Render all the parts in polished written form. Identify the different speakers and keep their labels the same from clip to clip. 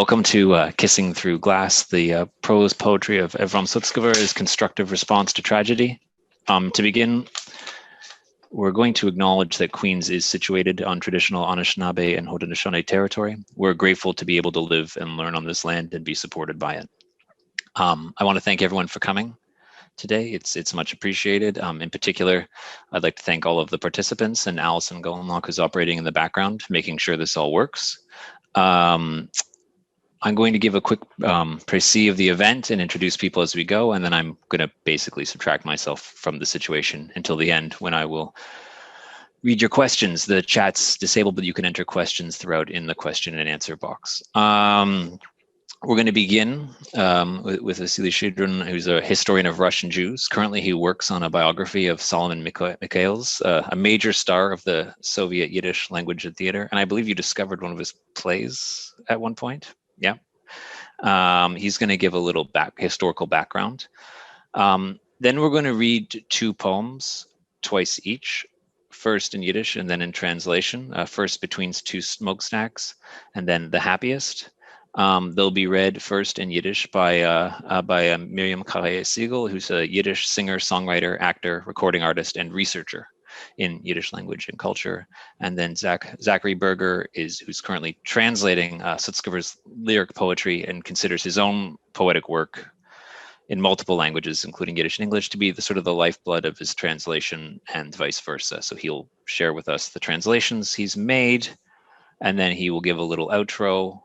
Speaker 1: Welcome to Kissing Through Glass, the prose poetry of Avrom Sutzkever's constructive response to tragedy. To begin, we're going to acknowledge that Queens is situated on traditional Anishinaabe and Haudenosaunee territory. We're grateful to be able to live and learn on this land and be supported by it. I want to thank everyone for coming today. It's much appreciated. In particular, I'd like to thank all of the participants and Allison Golenlock, who's operating in the background, making sure this all works. I'm going to give a quick précis of the event and introduce people as we go, and then I'm going to basically subtract myself from the situation until the end, when I will read your questions. The chat's disabled, but you can enter questions throughout in the question and answer box. We're going to begin with Zackary Sholem, who's a historian of Russian Jews. Currently, he works on a biography of Solomon Mikhails, a major star of the Soviet Yiddish language and theater. And I believe you discovered one of his plays at one point. Yeah. He's going to give a little historical background. Then we're going to read two poems, twice each, first in Yiddish and then in translation, first Between Two Smokestacks, and then The Happiest. They'll be read first in Yiddish by Miriam-Khaye Siegel, who's a Yiddish singer, songwriter, actor, recording artist, and researcher in Yiddish language and culture. And then Zackary Berger who's currently translating Sutzkever's lyric poetry and considers his own poetic work in multiple languages, including Yiddish and English, to be the sort of the lifeblood of his translation and vice versa. So he'll share with us the translations he's made, and then he will give a little outro,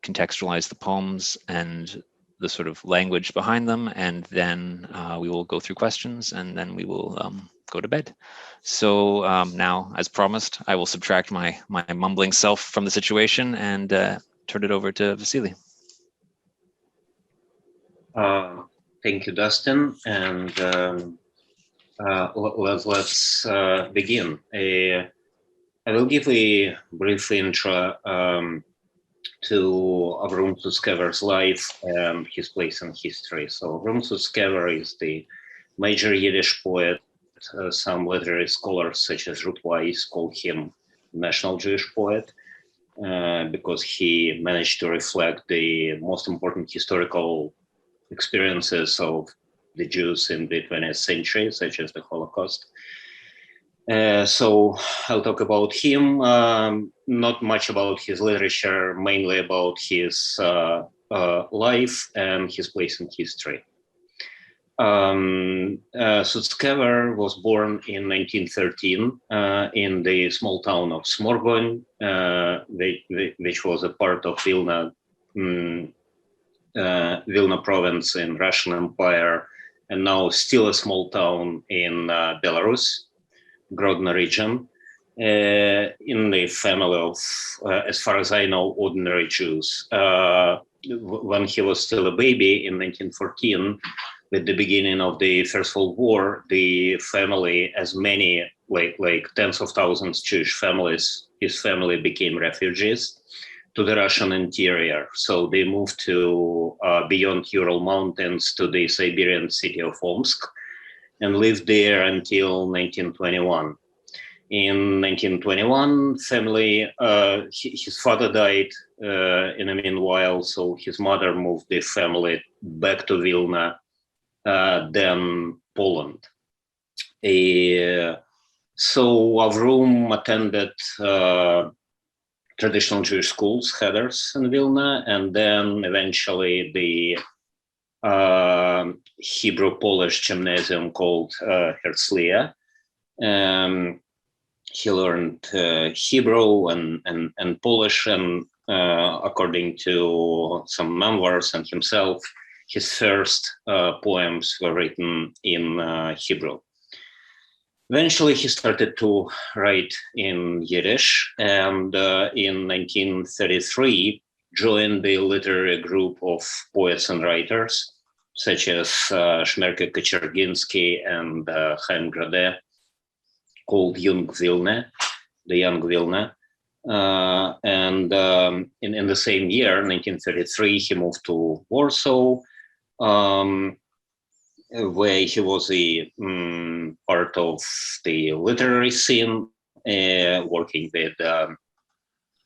Speaker 1: contextualize the poems and the sort of language behind them, and then we will go through questions, and then we will go to bed. So now, as promised, I will subtract my mumbling self from the situation and turn it over to Vasily.
Speaker 2: Thank you, Dustin, and let's begin. I will give a brief intro to Avrom Sutzkever's life and his place in history. So Avrom Sutzkever is the major Yiddish poet. Some literary scholars such as Ruth Weiss call him national Jewish poet because he managed to reflect the most important historical experiences of the Jews in the 20th century, such as the Holocaust. So I'll talk about him, not much about his literature, mainly about his life and his place in history. Sutzkever was born in 1913 in the small town of Smorgon, which was a part of Vilna province in Russian Empire, and now still a small town in Belarus, Grodno region, in the family of, as far as I know, ordinary Jews. When he was still a baby in 1914, with the beginning of the First World War, the family, as many, like tens of thousands Jewish families, his family became refugees to the Russian interior. So they moved to beyond Ural Mountains to the Siberian city of Omsk and lived there until 1921. In 1921, his father died in the meanwhile, so his mother moved the family back to Vilna, then Poland. So Avrom attended traditional Jewish schools, Heders in Vilna, and then eventually the Hebrew-Polish gymnasium called Herzliya. He learned Hebrew and Polish, and according to some memoirs and himself, his first poems were written in Hebrew. Eventually, he started to write in Yiddish, and in 1933, joined the literary group of poets and writers, such as Shmerke Kaczerginsky and Chaim Grade, called Young Vilna, the Young Vilna. And in the same year, 1933, he moved to Warsaw, where he was a part of the literary scene, working with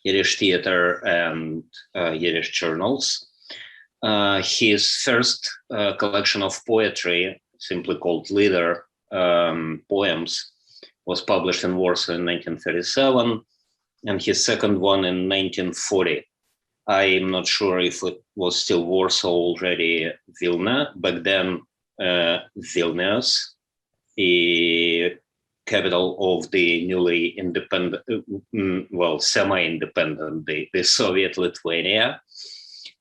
Speaker 2: Yiddish theater and Yiddish journals. His first collection of poetry, simply called Lieder, Poems, was published in Warsaw in 1937, and his second one in 1940. I'm not sure if it was still Warsaw already, Vilna. Back then, Vilnius, the capital of the newly independent, semi-independent, the Soviet Lithuania,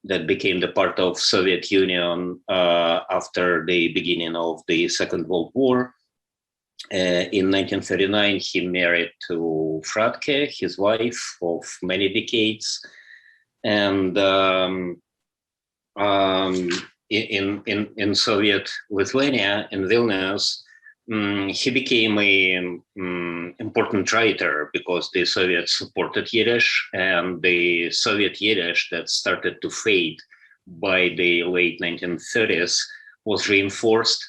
Speaker 2: that became the part of Soviet Union after the beginning of the Second World War. In 1939, he married to Fratke, his wife of many decades. And in Soviet Lithuania, in Vilnius, he became an important writer because the Soviets supported Yiddish, and the Soviet Yiddish that started to fade by the late 1930s was reinforced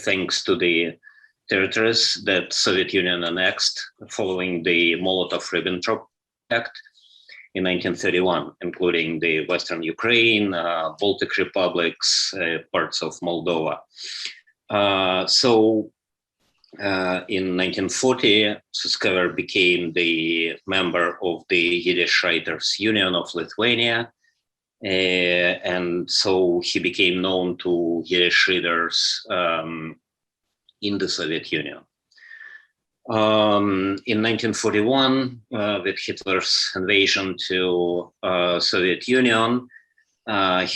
Speaker 2: thanks to the territories that Soviet Union annexed following the Molotov-Ribbentrop Pact in 1931, including the Western Ukraine, Baltic republics, parts of Moldova. In 1940, Sutzkever became the member of the Yiddish Writers Union of Lithuania, and so he became known to Yiddish readers in the Soviet Union. In 1941, with Hitler's invasion to Soviet Union, as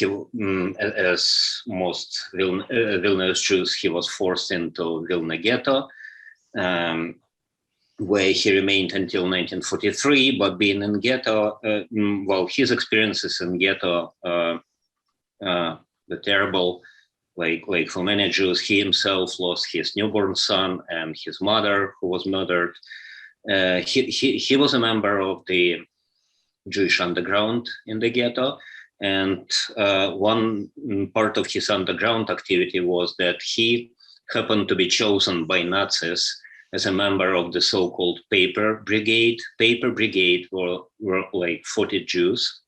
Speaker 2: most Vilnius Jews, he was forced into Vilna ghetto, where he remained until 1943. But being in ghetto, his experiences in ghetto were terrible. Like for many Jews, he himself lost his newborn son and his mother, who was murdered. He was a member of the Jewish underground in the ghetto, and one part of his underground activity was that he happened to be chosen by Nazis as a member of the so-called Paper Brigade. Paper Brigade were like 40 Jews,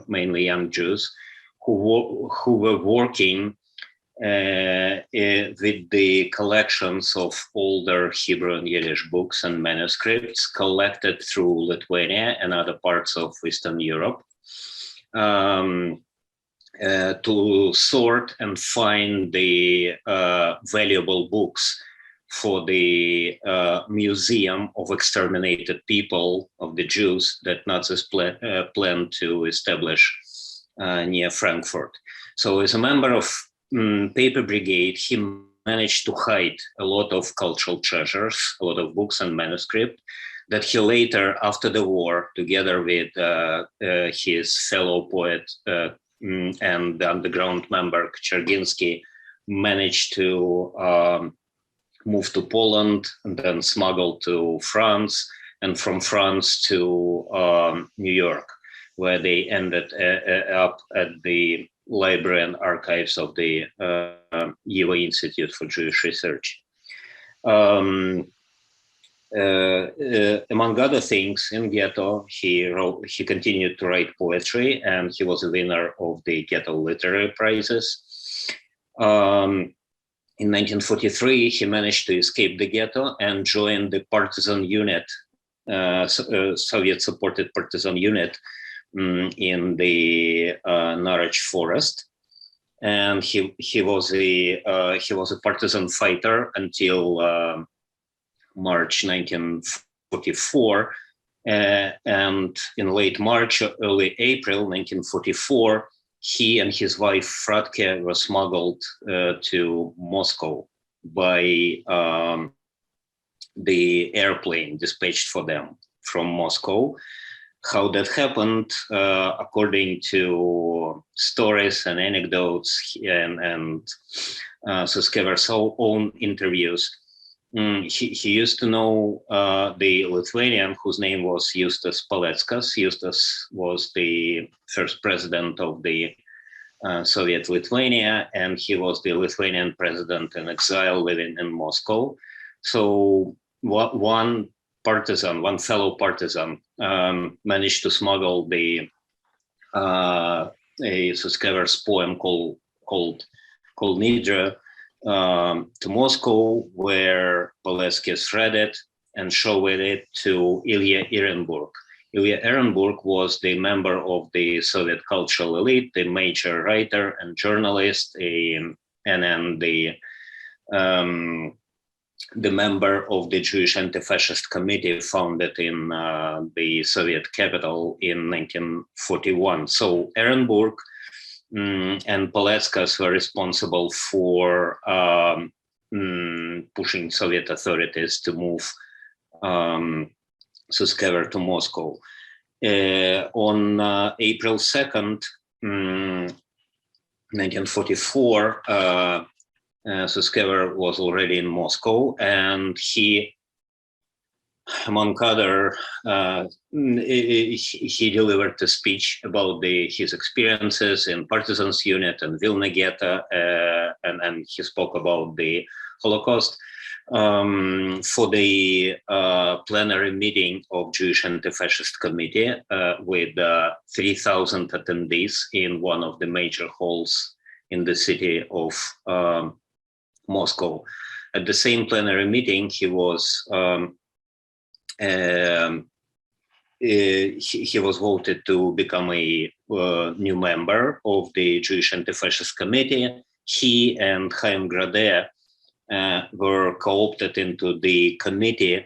Speaker 2: mainly young Jews, who were working with the collections of older Hebrew and Yiddish books and manuscripts collected through Lithuania and other parts of Eastern Europe, to sort and find the valuable books for the Museum of Exterminated People of the Jews that Nazis planned to establish near Frankfurt. So as a member of Paper Brigade, he managed to hide a lot of cultural treasures, a lot of books and manuscript that he later, after the war, together with his fellow poet and the underground member Cherginsky, managed to move to Poland and then smuggled to France, and from France to New York, where they ended up at the Library and Archives of the UA Institute for Jewish Research. Among other things, in ghetto, he continued to write poetry, and he was a winner of the Ghetto Literary Prizes. In 1943, he managed to escape the ghetto and join the partisan unit, Soviet-supported partisan unit in the Narach forest, and he was a partisan fighter until March 1944, and in late March, early April 1944, he and his wife Fratke were smuggled to Moscow by the airplane dispatched for them from Moscow. How that happened, according to stories and anecdotes and Sutzkever's own interviews, he used to know the Lithuanian whose name was Justas Paleckas. Justas was the first president of the Soviet Lithuania, and he was the Lithuanian president in exile living in Moscow. So one fellow partisan, managed to smuggle a Sutzkever's poem called Nidra to Moscow, where Poleskis read it and showed it to Ilya Ehrenburg. Ilya Ehrenburg was the member of the Soviet cultural elite, the major writer and journalist, and then the member of the Jewish anti-fascist committee founded in the Soviet capital in 1941. So Ehrenburg and Poleskas were responsible for pushing Soviet authorities to move Sutzkever to Moscow. On April 2nd, 1944, Sutzkever was already in Moscow, and he, among other, he delivered a speech about his experiences in Partisans Unit and Vilna Ghetto, and he spoke about the Holocaust for the plenary meeting of Jewish Anti-Fascist Committee with 3,000 attendees in one of the major halls in the city of Moscow. At the same plenary meeting, he was voted to become a new member of the Jewish Anti-Fascist Committee. He and Chaim Grade were co-opted into the committee,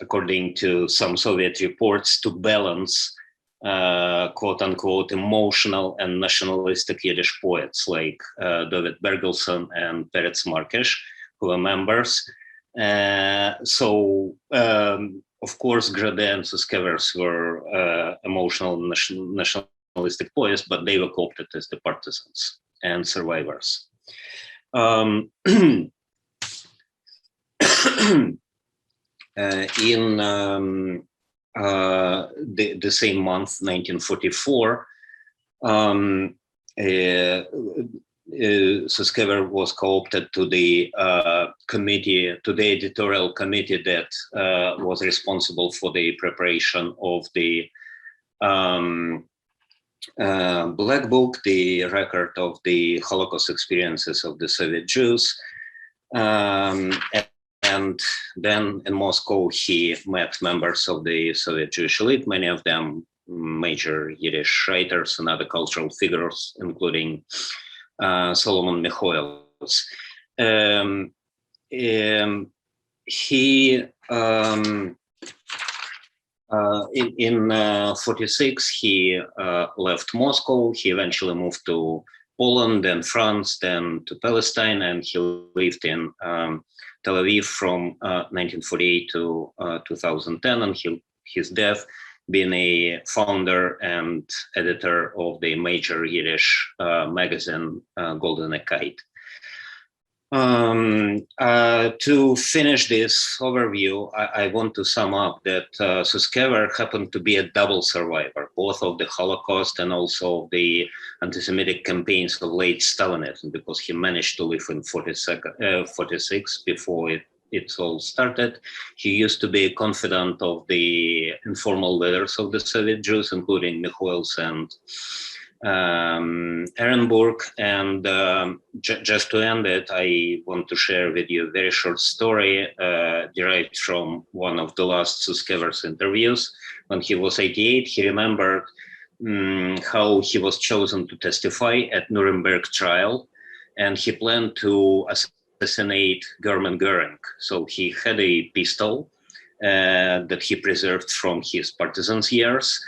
Speaker 2: according to some Soviet reports, to balance quote-unquote emotional and nationalistic Yiddish poets like David Bergelson and Peretz Markesh, who were members. Of course, Grade and Sutzkevers were emotional and nationalistic poets, but they were co-opted as the partisans and survivors. In the same month, 1944, Sutzkever was co-opted to the committee, to the editorial committee that was responsible for the preparation of the Black Book, the record of the Holocaust experiences of the Soviet Jews. And then in Moscow, he met members of the Soviet Jewish elite, many of them major Yiddish writers and other cultural figures, including Solomon Mikhoels. In 46, he left Moscow. He eventually moved to Poland, then France, then to Palestine, and he lived in Tel Aviv from 1948 to 2010, and his death being a founder and editor of the major Yiddish magazine Golden Kite. To finish this overview, I want to sum up that Sutzkever happened to be a double survivor, both of the Holocaust and also the anti-Semitic campaigns of late Stalinism, because he managed to live in 46 before it all started. He used to be a confidant of the informal leaders of the Soviet Jews, including Mikhoels and Ehrenburg. And just to end it, I want to share with you a very short story derived from one of the last Sutzkever's interviews. When he was 88, he remembered how he was chosen to testify at Nuremberg trial, and he planned to assassinate German Goering. So he had a pistol that he preserved from his partisans' years,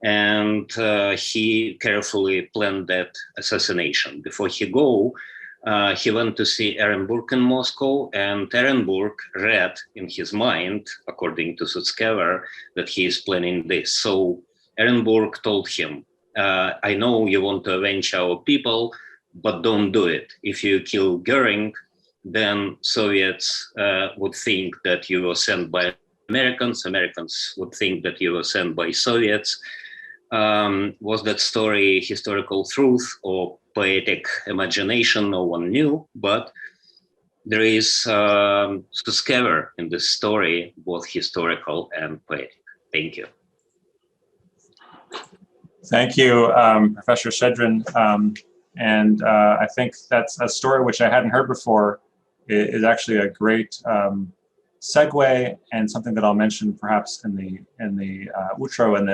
Speaker 2: and he carefully planned that assassination. Before he went to see Ehrenburg in Moscow, and Ehrenburg read in his mind, according to Sutzkever, that he is planning this. So Ehrenburg told him, I know you want to avenge our people, but don't do it. If you kill Goering, then Soviets would think that you were sent by Americans. Americans would think that you were sent by Soviets. Was that story historical truth or poetic imagination? No one knew, but there is Sutzkever in this story, both historical and poetic. Thank you.
Speaker 3: Thank you, Professor Shedrin. And I think that's a story which I hadn't heard before. It is actually a great segue and something that I'll mention perhaps in the outro and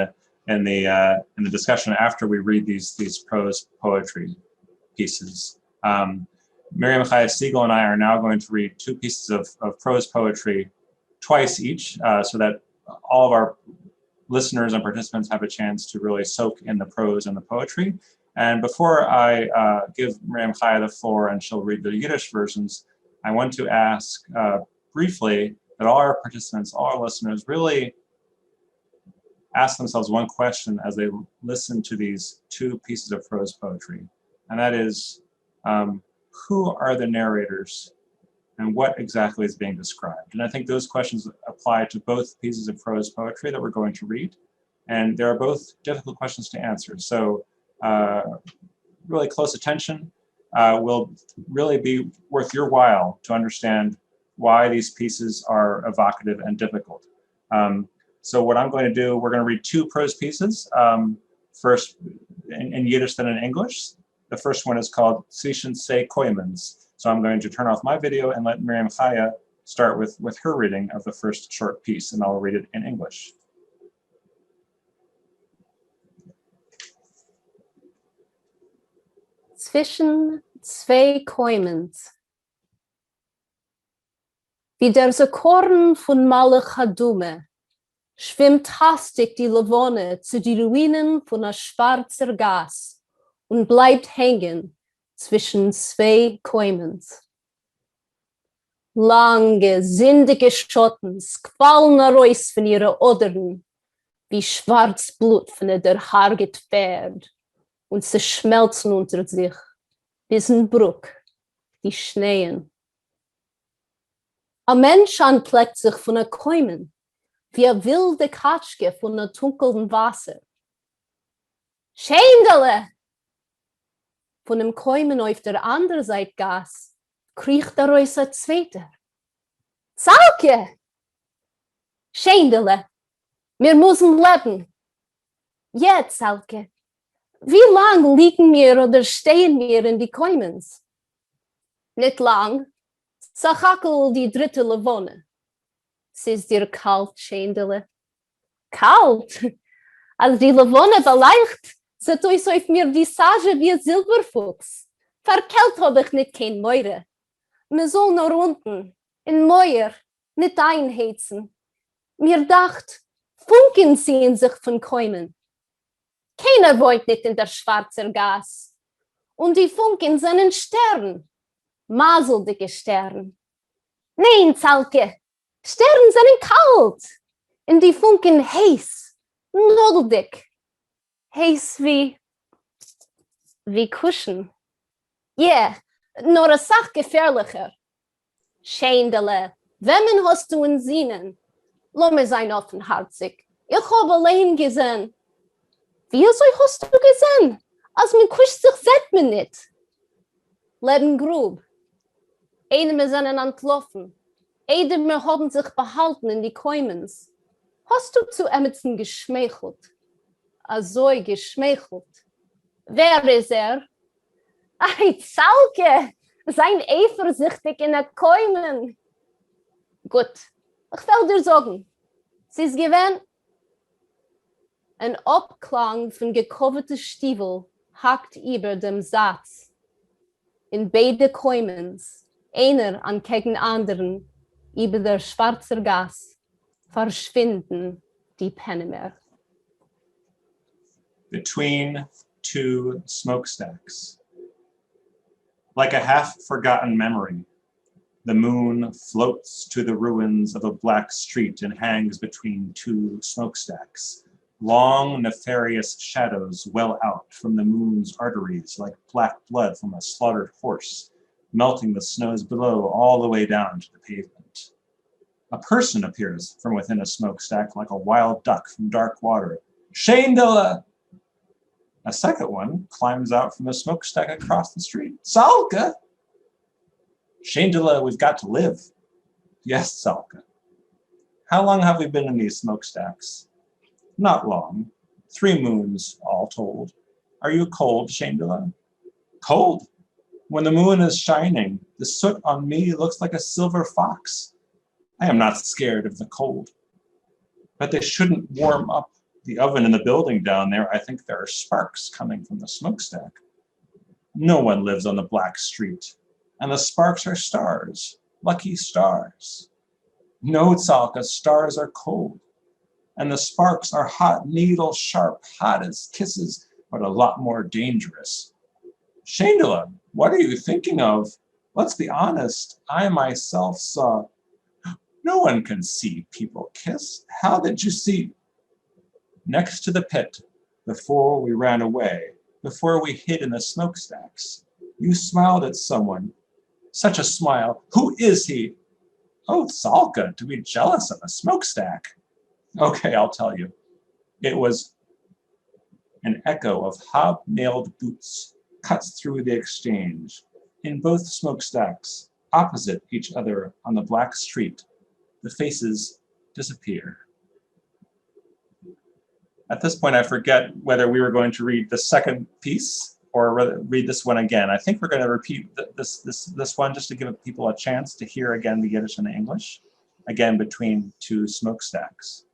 Speaker 3: in the discussion after we read these prose poetry pieces. Miriam-Khaye Siegel and I are now going to read two pieces of prose poetry twice each, so that all of our listeners and participants have a chance to really soak in the prose and the poetry. And before I give Miriam-Khaye the floor and she'll read the Yiddish versions, I want to ask briefly that all our participants, all our listeners really ask themselves one question as they listen to these two pieces of prose poetry. And that is, who are the narrators and what exactly is being described? And I think those questions apply to both pieces of prose poetry that we're going to read. And they are both difficult questions to answer. So really close attention will really be worth your while to understand why these pieces are evocative and difficult. So what I'm going to do, we're going to read two prose pieces, first in Yiddish, then in English. The first one is called Zwischen zwei Koimens. So I'm going to turn off my video and let Miriam-Khaye start with her reading of the first short piece, and I'll read it in English.
Speaker 4: Zwischen zwei Koimens. Wie der Korn von Malach-Hadume schwimmt hastig die Lavone zu die Ruinen von einer schwarzer Gas und bleibt hängen zwischen zwei Koimens. Lange, sindige Schottens quallen heraus von ihren Odern wie schwarz Blut von der Haarget Pferd und sie schmelzen unter sich bis in Bruck, die Schneien. Ein Mensch anpleckt sich von einer Koimen wie eine wilde Katschke von einem dunkeln Wasser. Schändele! Von dem Koimen auf der anderen Seite Gas kriecht daraus ein zweiter. Zalke! Schändele! Wir müssen leben. Jetzt, Zalke. Wie lang liegen wir oder stehen wir in die Koimens? Nicht lang. Sachakel die dritte Lavone. Es ist dir kalt, Schändele. Kalt? Als die Lavone beleicht, zet euch auf mir die Sage wie ein Silberfuchs. Verkelt hab ich nicht kein Meure. Wir sollen nur unten, in Meuer, nicht einheizen. Mir dacht, Funken ziehen sich von Koimen. Keiner wohnt nicht in der schwarzen Gas. Und die Funken sind ein Stern. Maseldicke Stern. Nein, Zalke, Sterne sind kalt. Und die Funken heiß, nudeldick. Heiß wie Kuschen. Ja, nur eine Sache gefährlicher. Schändele, wem hast du in Sinnen? Lass mir sein offenherzig. Ich habe allein gesehen. Wie hast du gesehen? Als man kuscht sich, sieht man nicht. Leben grub. Einem sind entlaufen. Einem haben sich behalten in die Koimens. Hast du zu Emerson geschmeichelt? Also geschmeichelt. Wer ist er? Ei, Zalke! Sein eifersüchtig in der Koimen. Gut, ich will dir sagen, sie ist gewesen. Ein Abklang von gekoverten Stiefel hakt über dem Satz. In beide Koimens, einer an gegen anderen, über der schwarzer Gas, verschwinden die Penne mehr.
Speaker 3: Between two smokestacks. Like a half-forgotten memory, the moon floats to the ruins of a black street and hangs between two smokestacks. Long, nefarious shadows well out from the moon's arteries like black blood from a slaughtered horse, melting the snows below all the way down to the pavement. A person appears from within a smokestack like a wild duck from dark water. Schändele! A second one climbs out from the smokestack across the street. Salka! Shandala, we've got to live. Yes, Salka. How long have we been in these smokestacks? Not long. 3 moons, all told. Are you cold, Shandala? Cold? When the moon is shining, the soot on me looks like a silver fox. I am not scared of the cold. But they shouldn't warm up the oven in the building down there. I think there are sparks coming from the smokestack. No one lives on the black street, and the sparks are stars, lucky stars. No, Tsalka, stars are cold, and the sparks are hot, needle sharp, hot as kisses, but a lot more dangerous. Shandala, what are you thinking of? Let's be honest, I myself saw. No one can see people kiss. How did you see? Next to the pit, before we ran away, before we hid in the smokestacks, you smiled at someone. Such a smile. Who is he? Oh, Salka, to be jealous of a smokestack. Okay, I'll tell you. It was an echo of hobnailed boots cuts through the exchange. In both smokestacks, opposite each other on the black street, the faces disappear. At this point, I forget whether we were going to read the second piece or read this one again. I think we're going to repeat this one just to give people a chance to hear again the Yiddish and the English, again between 2 smokestacks.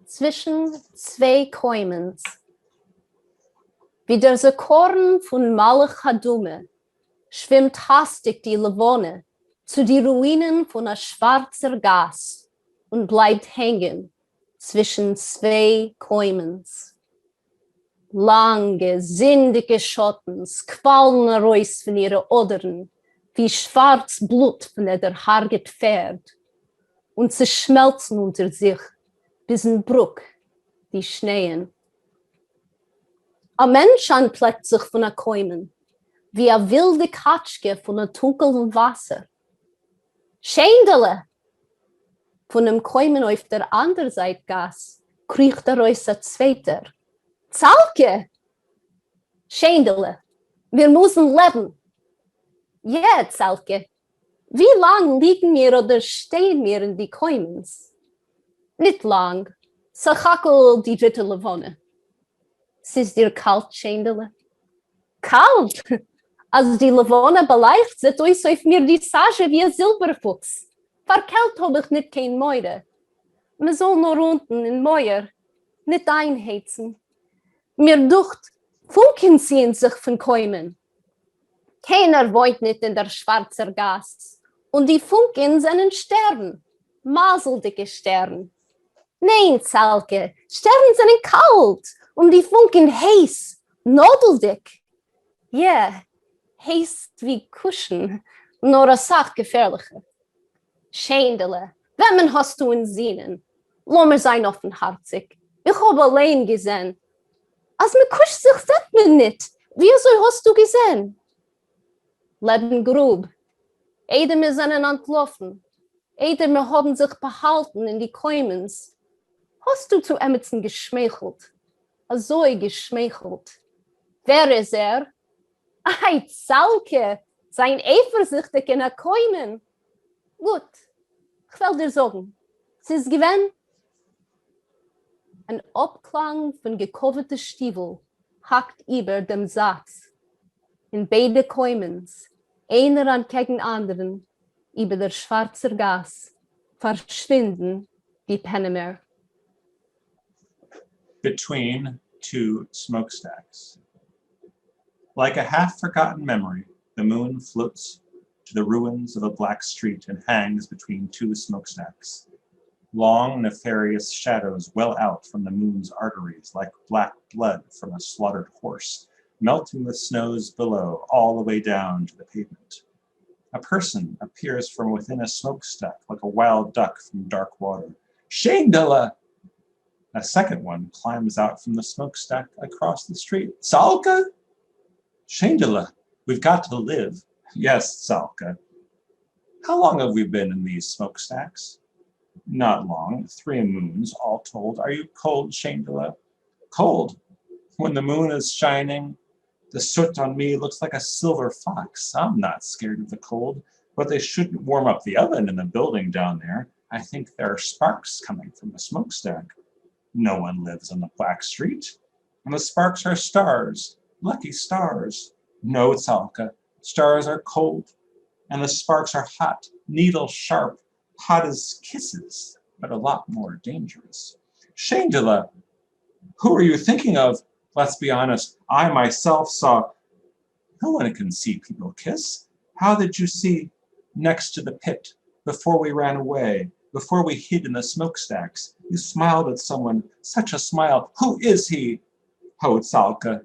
Speaker 4: Zwischen 2 Käumens. Wie der Korn von Malach Hadume schwimmt hastig die Levone zu die Ruinen von a schwarzer Gas und bleibt hängen zwischen 2 Käumens. Lange, sindige Schottens quallen heraus von ihren Odern wie schwarz Blut von der harget Pferd und sie schmelzen unter sich bis in Bruck die Schneien. Ein Mensch anpleckt sich von a Käumen wie a wilde Katschke von a dunkeln Wasser. Shandala! Von dem Käumen auf der anderen Seite Gas kriecht raus a zweiter. Zalke! Shandala, wir müssen leben. Ja, Zalke, wie lang liegen wir oder stehen wir in die Käumens? Nicht lang, sachakel die dritte Levone. Es ist dir kalt, Shandala? Kalt! Als die Levone beleicht, zet euch auf mir die Sage wie ein Silberfuchs. Verkalt hab ich nicht kein Meure. Man soll nur unten in Meuer nicht einheizen. Mir ducht, Funken ziehen sich von Käumen. Keiner wohnt nicht in der schwarzen Gas. Und die Funken sind Sterne, maseldicke Sterne. Nein, Zalke, Sterne sind kalt und die Funken heiß, nodeldick. Ja, heiß wie Kuschen, nur eine Sache gefährlicher. Shandala, wem hast du in Sinnen? Lass mir sein offenherzig. Ich habe allein gesehen. Als mir kuscht sich sagt mir nicht. Wieso hast du gesehen? Leben grub. Eder mir sind entlaufen. Eder mir haben sich behalten in die Käumens. Hast du zu Emerson geschmeichelt? Also geschmeichelt. Wer ist er? Ei, Zalke, sein eifersüchtig in der Käumen. Gut, ich will dir sagen, es ist gewesen. Ein Abklang von gekoverten Stiefel hackt über dem Satz. In beide Käumens, einer an gegen anderen, über der schwarze Gas, verschwinden die Pennemer.
Speaker 3: Between 2 smokestacks. Like a half-forgotten memory, the moon floats to the ruins of a black street and hangs between 2 smokestacks. Long, nefarious shadows well out from the moon's arteries like black blood from a slaughtered horse, melting the snows below all the way down to the pavement. A person appears from within a smokestack like a wild duck from dark water. Shandala! A second one climbs out from the smokestack across the street. Salka? Shandala, we've got to live. Yes, Salka. How long have we been in these smokestacks? Not long, 3 moons all told. Are you cold, Shandala? Cold. When the moon is shining, the The soot on me looks like a silver fox. I'm not scared of the cold, but they shouldn't warm up the oven in the building down there. I think there are sparks coming from the smokestack. No one lives on the Black Street. And the sparks are stars, lucky stars. No, Tzalka, stars are cold, and the sparks are hot, needle sharp, hot as kisses, but a lot more dangerous. Shandela, who are you thinking of? Let's be honest, I myself saw. No one can see people kiss. How did you see next to the pit, before we ran away, before we hid in the smokestacks? You smiled at someone, such a smile. Who is he? Oh, Tzalka,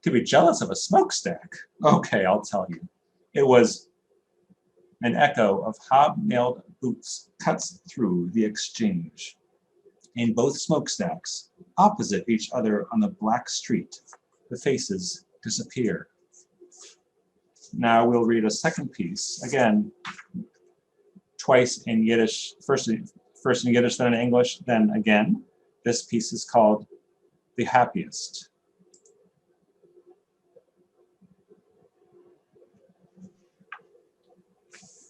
Speaker 3: to be jealous of a smokestack. Okay, I'll tell you. It was an echo of hobnailed boots cuts through the exchange. In both smokestacks, opposite each other on the black street, the faces disappear. Now we'll read a second piece, again, twice in Yiddish, first in Yiddish, then in English, then again. This piece is called The Happiest.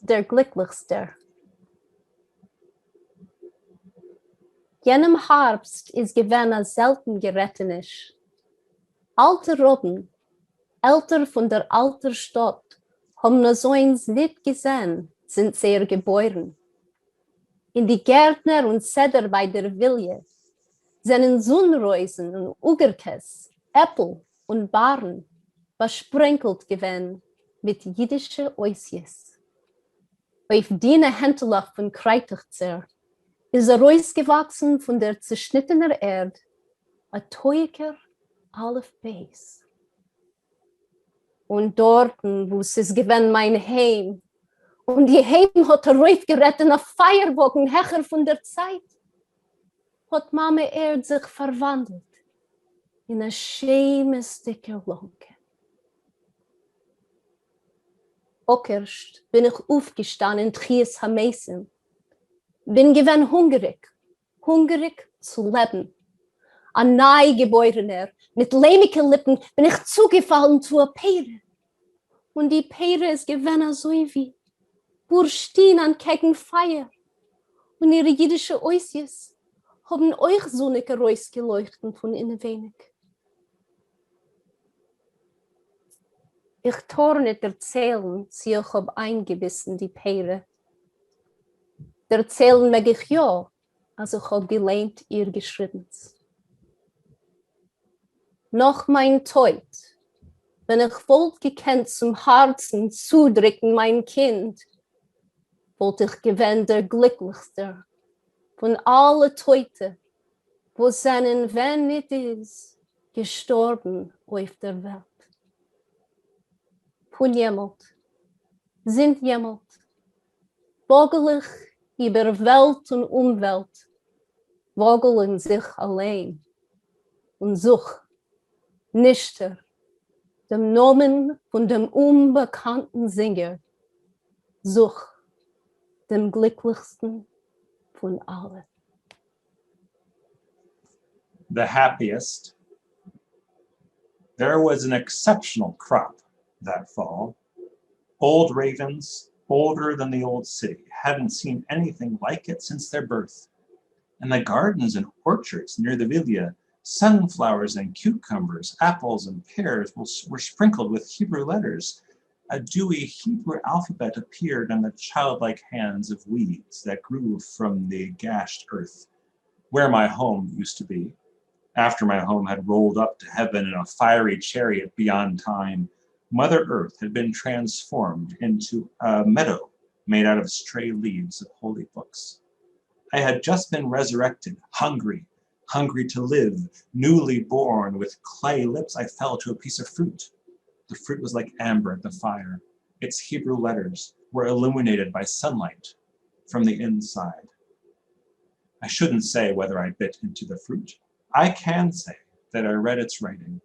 Speaker 4: Der glücklichste. Jenem Herbst is gewesen a selten gerettenisch. Alte Robben, älter von der alter Stadt, haben no soins nicht gesehen, sind sehr geboren. In die Gärtner und Zeder bei der Wilje, seinen Sonnenreusen und Ugerkes, Äppel und Baren, besprenkelt gewesen mit jiddische Oisies. Auf diene Händelach von Kreitichzer ist rausgewachsen von der zerschnittenen Erde a teuiger Aleph Beis. Und dort, wo es ist gewesen mein Heim, und die Heim hat raufgerettet auf Feierwochen hecher von der Zeit, hat Mama Erde sich verwandelt in eine schämesdicke Lonke. Ockerst bin ich aufgestanden in Tchies Hamesim, bin gewesen hungrig zu leben. Ein Neugeborener mit lehmigen Lippen bin ich zugefallen zu einer Peere. Und die Peere ist gewesen so wie Burstein an kegen Feier. Und ihre jiddische Oisies haben euch sonnige Reus geleuchtet von innen wenig. Ich torne nicht erzählen, sie ich hab eingebissen die Peere. Erzählen mag ich ja, als ich hab gelernt ihr geschrieben. Noch mein Teut, wenn ich wollt gekannt zum Herzen zudrücken mein Kind, wollt ich gewähnt der Glücklichste von alle Teute, wo seinen, wenn nicht ist, gestorben auf der Welt. Von jemand, sind jemand, wogelig über Welt und Umwelt, wogeln sich allein und such Nischter, dem Namen von dem unbekannten Singer, such dem glücklichsten von allen.
Speaker 3: The happiest. There was an exceptional crop that fall. Old ravens, older than the old city, hadn't seen anything like it since their birth. And the gardens and orchards near the Vilja, sunflowers and cucumbers, apples and pears were sprinkled with Hebrew letters. A dewy Hebrew alphabet appeared on the childlike hands of weeds that grew from the gashed earth, where my home used to be. After my home had rolled up to heaven in a fiery chariot beyond time, Mother Earth had been transformed into a meadow made out of stray leaves of holy books. I had just been resurrected, hungry to live, newly born. With clay lips, I fell to a piece of fruit. The fruit was like amber at the fire. Its Hebrew letters were illuminated by sunlight from the inside. I shouldn't say whether I bit into the fruit. I can say that I read its writing.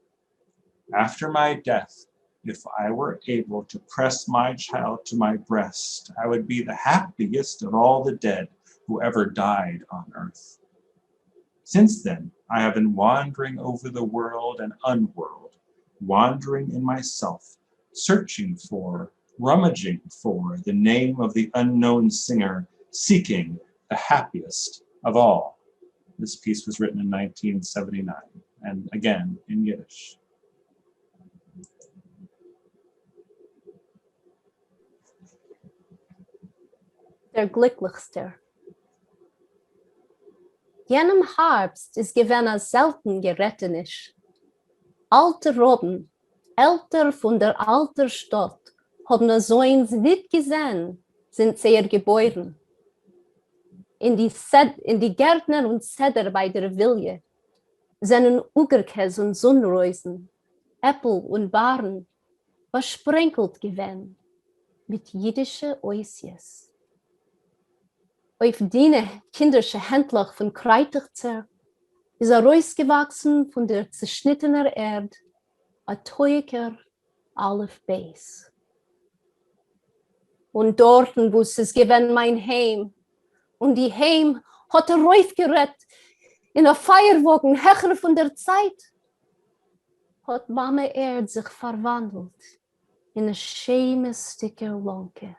Speaker 3: After my death, if I were able to press my child to my breast, I would be the happiest of all the dead who ever died on earth. Since then, I have been wandering over the world and unworld, wandering in myself, searching for, rummaging for the name of the unknown singer, seeking the happiest of all. This piece was written in 1979, and again in Yiddish.
Speaker 4: Der Glücklichster. Jenem Herbst ist gewesen selten gerettenisch. Alte Robben, älter von der alter Stadt, haben Sohns nicht gesehen, sind sehr geboren. In die Gärtner und Zeder bei der Wille, seinen Ugerkäs und Sonnenreusen, Äppel und Baren, besprenkelt gewesen mit jiddische Oisies. Auf die kinderische Händler von Kreitichter ist rausgewachsen von der zerschnittenen Erde ein teuer Aleph Beis. Und dort, wo es gewesen mein Heim, und die Heim hat raufgerett in der Feierwogen höher von der Zeit, hat Mama Erde sich verwandelt in eine schämestige Lonke.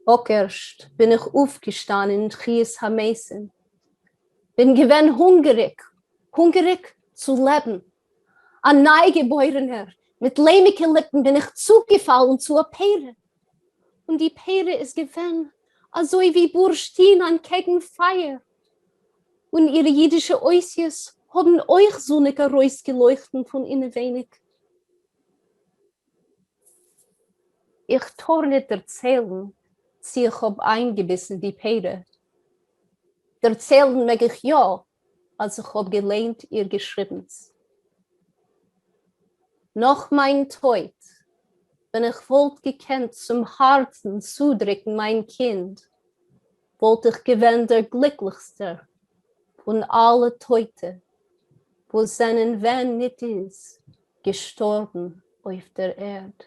Speaker 4: Auch erst bin ich aufgestanden in Chies Hamesen. Bin gewinn hungrig zu leben. Ein Neugeborener, mit lehmigen Lippen bin ich zugefallen zu einer Pere. Und die Pere ist gewinn, also wie Burstin an kegen Feier. Und ihre jiddische Oisies haben euch sonnige rausgeleuchtet von innen wenig. Ich tor nicht erzählen, sie ich hab eingebissen die Pere. Erzählen mag ich ja, als ich hab gelernt ihr Geschriebens. Noch mein Teut, wenn ich wollt gekannt zum Herzen zudrücken mein Kind, wollt ich gewinn der Glücklichste von alle Teute, wo seinen Wenn nicht ist, gestorben auf der Erde.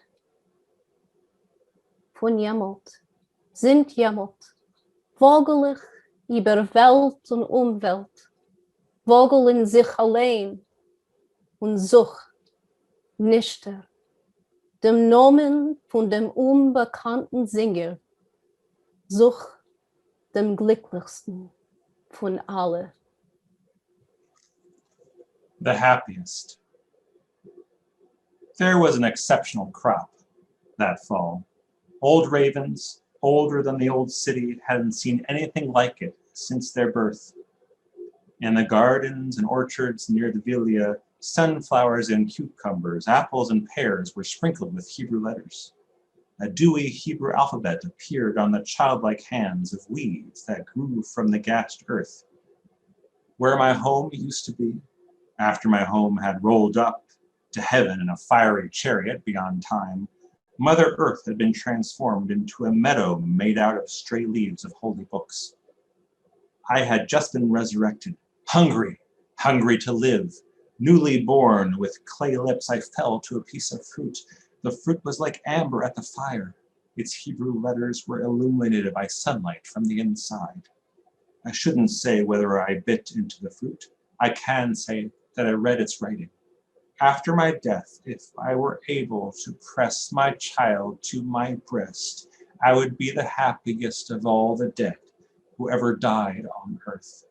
Speaker 4: Von jemand sind jemand, vogelig über Welt und Umwelt, vogel in sich allein und such nichter, dem Namen von dem unbekannten Singer, such dem glücklichsten von allen.
Speaker 3: The happiest. There was an exceptional crop that fall. Old ravens, older than the old city, hadn't seen anything like it since their birth. In the gardens and orchards near the Villa, sunflowers and cucumbers, apples and pears were sprinkled with Hebrew letters. A dewy Hebrew alphabet appeared on the childlike hands of weeds that grew from the gashed earth. Where my home used to be, after my home had rolled up to heaven in a fiery chariot beyond time, Mother Earth had been transformed into a meadow made out of stray leaves of holy books. I had just been resurrected, hungry to live. Newly born, with clay lips, I fell to a piece of fruit. The fruit was like amber at the fire. Its Hebrew letters were illuminated by sunlight from the inside. I shouldn't say whether I bit into the fruit. I can say that I read its writing. After my death, if I were able to press my child to my breast, I would be the happiest of all the dead who ever died on earth.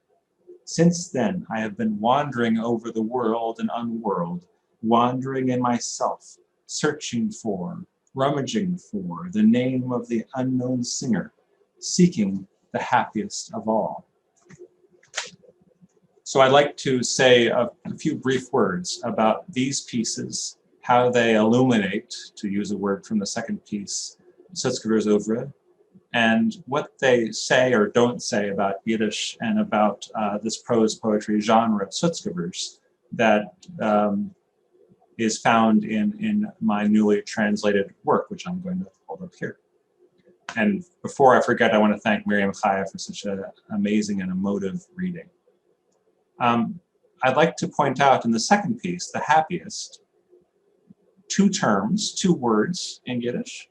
Speaker 3: Since then, I have been wandering over the world and unworld, wandering in myself, searching for, rummaging for the name of the unknown singer, seeking the happiest of all. So I'd like to say a few brief words about these pieces, how they illuminate, to use a word from the second piece, Sutzkever's oeuvre, and what they say or don't say about Yiddish and about this prose poetry genre of Sutzkever's that is found in my newly translated work, which I'm going to hold up here. And before I forget, I want to thank Miriam-Khaye for such an amazing and emotive reading. I'd like to point out in the second piece, the happiest, two terms, two words in Yiddish,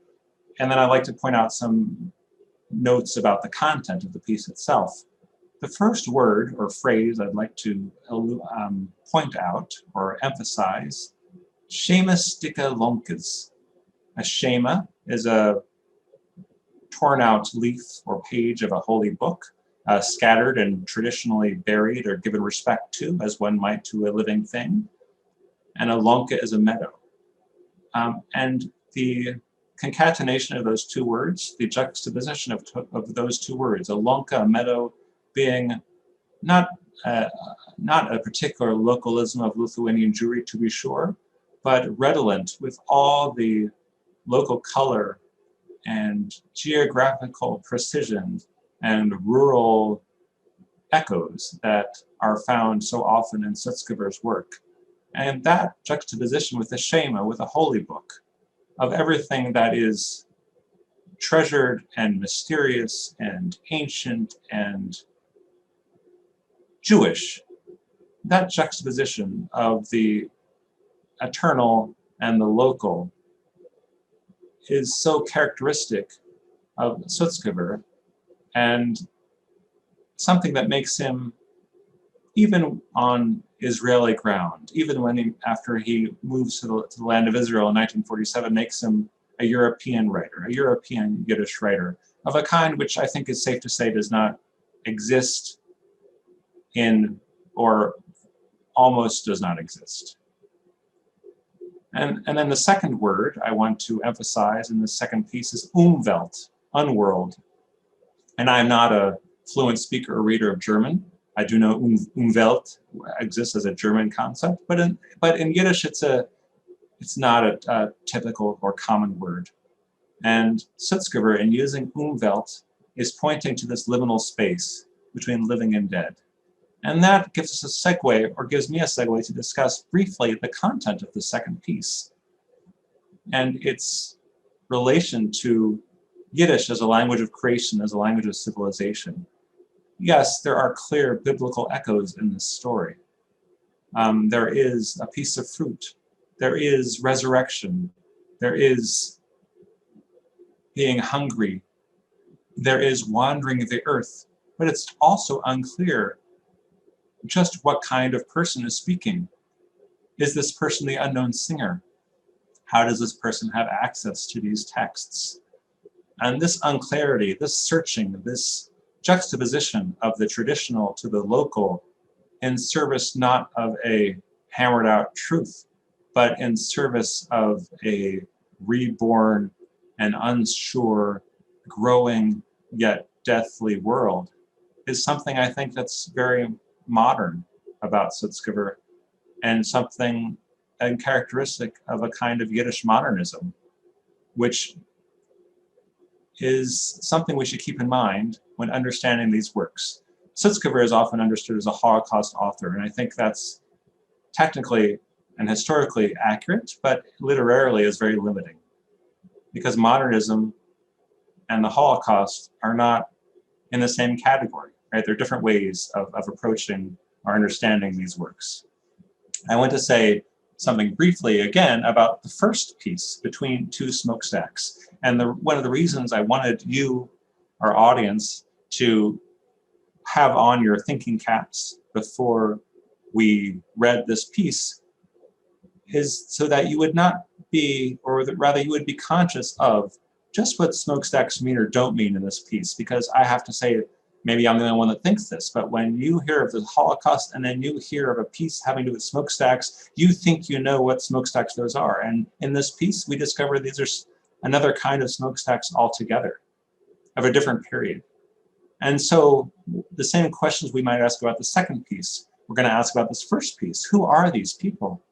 Speaker 3: and then I'd like to point out some notes about the content of the piece itself. The first word or phrase I'd like to point out or emphasize, shema stika lomkas. A shema is a torn out leaf or page of a holy book, scattered and traditionally buried or given respect to, as one might to a living thing. And a lonka is a meadow. And the concatenation of those two words, the juxtaposition of those two words, a lonka, a meadow, being not a particular localism of Lithuanian Jewry, to be sure, but redolent with all the local color and geographical precision and rural echoes that are found so often in Sutzkever's work. And that juxtaposition with the Shema, with a holy book, of everything that is treasured and mysterious and ancient and Jewish, that juxtaposition of the eternal and the local is so characteristic of Sutzkever, and something that makes him, even on Israeli ground, even when after he moves to the land of Israel in 1947, makes him a European writer, a European Yiddish writer, of a kind which I think is safe to say does not exist in, or almost does not exist. And then the second word I want to emphasize in the second piece is Umwelt, unworld. And I'm not a fluent speaker or reader of German. I do know Umwelt exists as a German concept, but in Yiddish it's not a typical or common word. And Sutzkever, in using Umwelt, is pointing to this liminal space between living and dead. And that gives us a segue, or gives me a segue, to discuss briefly the content of the second piece and its relation to Yiddish as a language of creation, as a language of civilization. Yes, there are clear biblical echoes in this story. There is a piece of fruit. There is resurrection. There is being hungry. There is wandering of the earth. But it's also unclear just what kind of person is speaking. Is this person the unknown singer? How does this person have access to these texts? And this unclarity, this searching, this juxtaposition of the traditional to the local in service not of a hammered out truth, but in service of a reborn and unsure, growing yet deathly world, is something I think that's very modern about Sutzkever, and something and characteristic of a kind of Yiddish modernism, which is something we should keep in mind when understanding these works. Sutzkever is often understood as a Holocaust author, and I think that's technically and historically accurate, but literarily is very limiting, because modernism and the Holocaust are not in the same category, right? They're different ways of approaching or understanding these works. I want to say something briefly again about the first piece, Between Two Smokestacks. And one of the reasons I wanted you, our audience, to have on your thinking caps before we read this piece is so that you would not be, or rather you would be conscious of just what smokestacks mean or don't mean in this piece, because I have to say, maybe I'm the only one that thinks this, but when you hear of the Holocaust and then you hear of a piece having to do with smokestacks, you think you know what smokestacks those are. And in this piece, we discover these are another kind of smokestacks altogether, of a different period. And so the same questions we might ask about the second piece, we're going to ask about this first piece. Who are these people?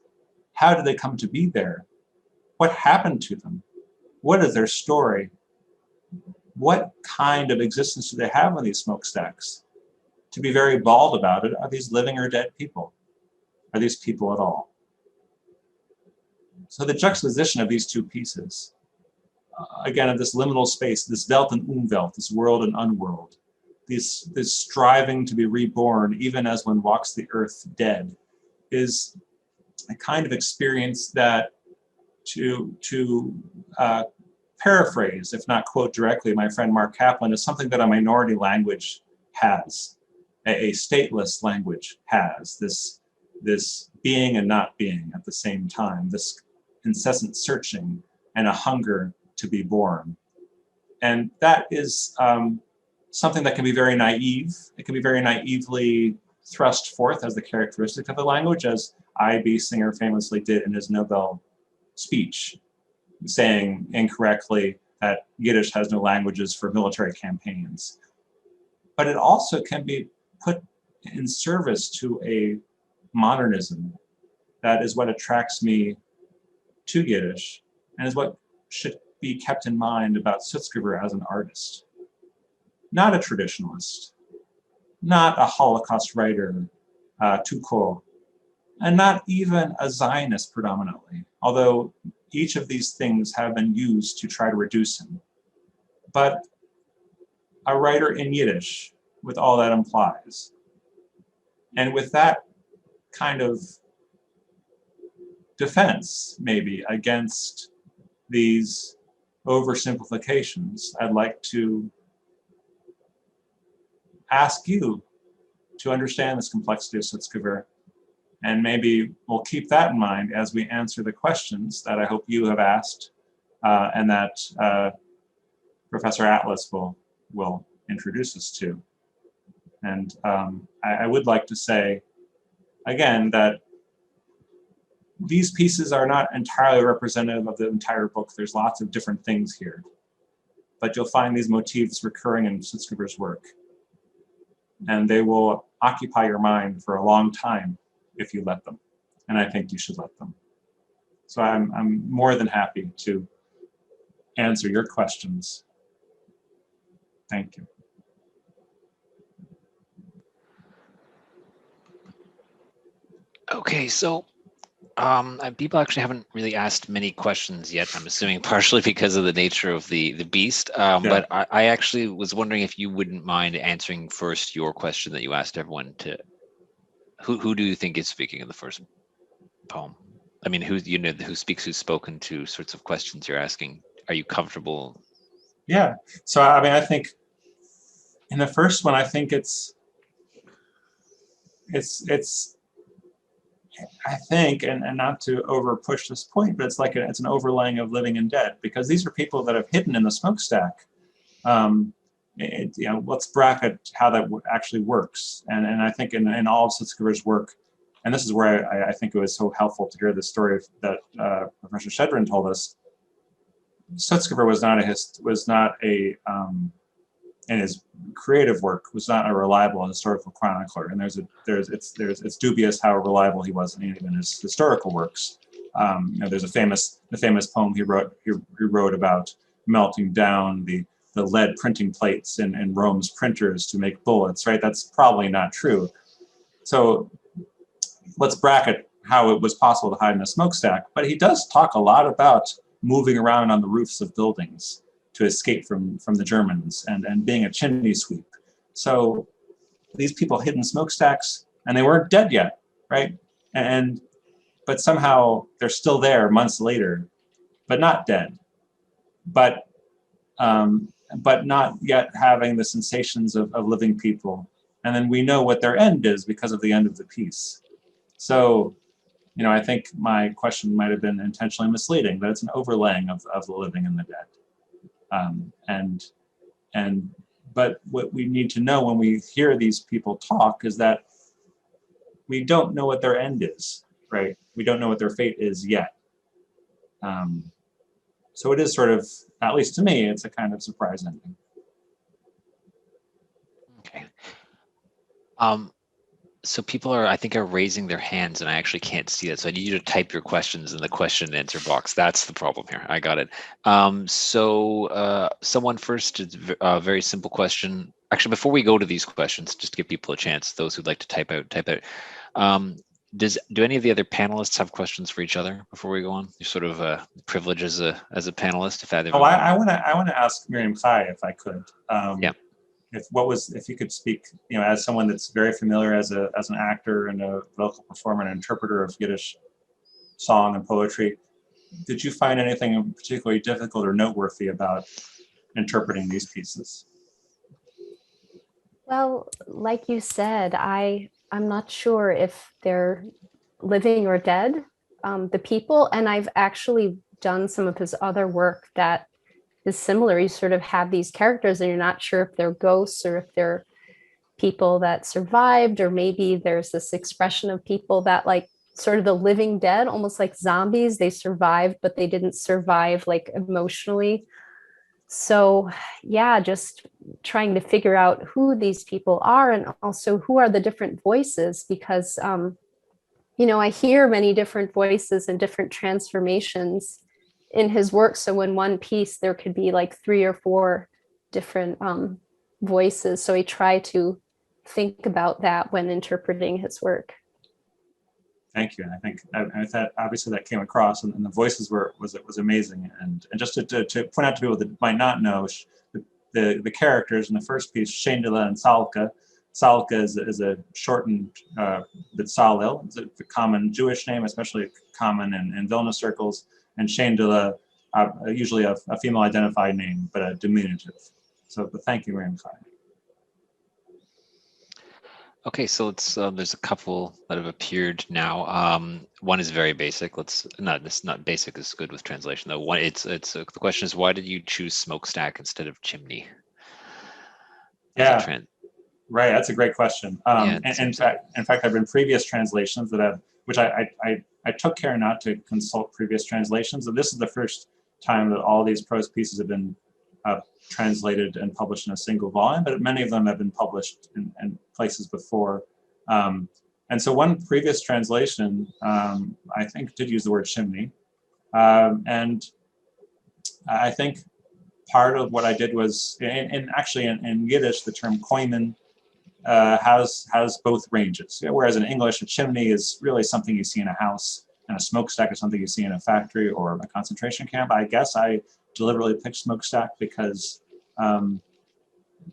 Speaker 3: How did they come to be there? What happened to them? What is their story? What kind of existence do they have on these smokestacks? To be very bald about it, are these living or dead people? Are these people at all? So the juxtaposition of these two pieces, again, of this liminal space, this Welt and Umwelt, this world and unworld, this striving to be reborn even as one walks the earth dead, is a kind of experience that, to paraphrase, if not quote directly, my friend Mark Kaplan, is something that a minority language has. a stateless language has, this being and not being at the same time, this incessant searching and a hunger to be born. And that is something that can be very naive. It can be very naively thrust forth as the characteristic of the language, as I.B. Singer famously did in his Nobel speech, saying incorrectly that Yiddish has no languages for military campaigns. But it also can be put in service to a modernism that is what attracts me to Yiddish, and is what should be kept in mind about Sutzkever as an artist. Not a traditionalist, not a Holocaust writer, Tuco, and not even a Zionist predominantly, although each of these things have been used to try to reduce him. But a writer in Yiddish, with all that implies. And with that kind of defense, maybe, against these oversimplifications, I'd like to ask you to understand this complexity of Sutzkever, and maybe we'll keep that in mind as we answer the questions that I hope you have asked and that Professor Atlas will introduce us to. And I would like to say, again, that these pieces are not entirely representative of the entire book. There's lots of different things here. But you'll find these motifs recurring in Sutzkever's work. And they will occupy your mind for a long time if you let them. And I think you should let them. So I'm more than happy to answer your questions. Thank you.
Speaker 1: Okay, so people actually haven't really asked many questions yet. I'm assuming partially because of the nature of the beast.
Speaker 3: Yeah.
Speaker 1: But I actually was wondering if you wouldn't mind answering first your question that you asked everyone to. Who do you think is speaking in the first poem? I mean, who speaks, who's spoken to sorts of questions you're asking. Are you comfortable?
Speaker 3: Yeah. So I mean, I think in the first one, I think it's I think, and not to over push this point, but it's like it's an overlaying of living and dead, because these are people that have hidden in the smokestack. Let's bracket how that actually works. And I think in all of Sutzkever's work, and this is where I think it was so helpful to hear the story that Professor Shedrin told us. Sutzkever was not in his creative work, was not a reliable historical chronicler, and it's dubious how reliable he was in even his historical works. There's the famous poem he wrote about melting down the lead printing plates in Rome's printers to make bullets, right? That's probably not true. So let's bracket how it was possible to hide in a smokestack, but he does talk a lot about moving around on the roofs of buildings to escape from the Germans and being a chimney sweep. So these people hid in smokestacks and they weren't dead yet, right? But somehow they're still there months later, but not dead, but not yet having the sensations of living people. And then we know what their end is because of the end of the piece. So, I think my question might have been intentionally misleading, but it's an overlaying of the living and the dead. But what we need to know when we hear these people talk is that we don't know what their end is, right? We don't know what their fate is yet. So it is sort of, at least to me, it's a kind of surprise ending.
Speaker 1: Okay. So people I think are raising their hands, and I actually can't see that. So I need you to type your questions in the question and answer box. That's the problem here. I got it. Someone first, it's a very simple question. Actually, before we go to these questions, just to give people a chance, those who'd like to type out. Do any of the other panelists have questions for each other before we go on? You're sort of privileged as a panelist. If either.
Speaker 3: Oh, I want to ask Miriam-Khaye if I could.
Speaker 1: Yeah.
Speaker 3: If you could speak, as someone that's very familiar as an actor and a vocal performer and interpreter of Yiddish song and poetry, did you find anything particularly difficult or noteworthy about interpreting these pieces?
Speaker 4: Well, like you said, I'm not sure if they're living or dead, the people, and I've actually done some of his other work that is similar. You sort of have these characters and you're not sure if they're ghosts or if they're people that survived, or maybe there's this expression of people that like sort of the living dead, almost like zombies. They survived, but they didn't survive like emotionally. So yeah, just trying to figure out who these people are and also who are the different voices, because I hear many different voices and different transformations in his work. So in one piece, there could be like 3 or 4 different voices. So I try to think about that when interpreting his work.
Speaker 3: Thank you. And I thought obviously that came across, and the voices was amazing. And just to point out to people that might not know, the characters in the first piece, Shendela and Salka. Salka is a shortened Betzalel. It's a common Jewish name, especially common in Vilna circles. And Shendela, usually a female identified name, but a diminutive. But thank you, Miriam-Khaye.
Speaker 1: Okay, so let's. There's a couple that have appeared now. One is very basic. It's not basic is good with translation though. One, the question is, why did you choose smokestack instead of chimney?
Speaker 3: Yeah, right. That's a great question.
Speaker 1: Yeah,
Speaker 3: in fact, I've been previous translations which I took care not to consult previous translations. So this is the first time that all these prose pieces have been translated and published in a single volume, but many of them have been published in places before. And so one previous translation, I think, did use the word chimney. And I think part of what I did was, actually in Yiddish, the term koimen has both ranges. Whereas in English, a chimney is really something you see in a house, and a smokestack is something you see in a factory or a concentration camp. I guess I deliberately picked smokestack because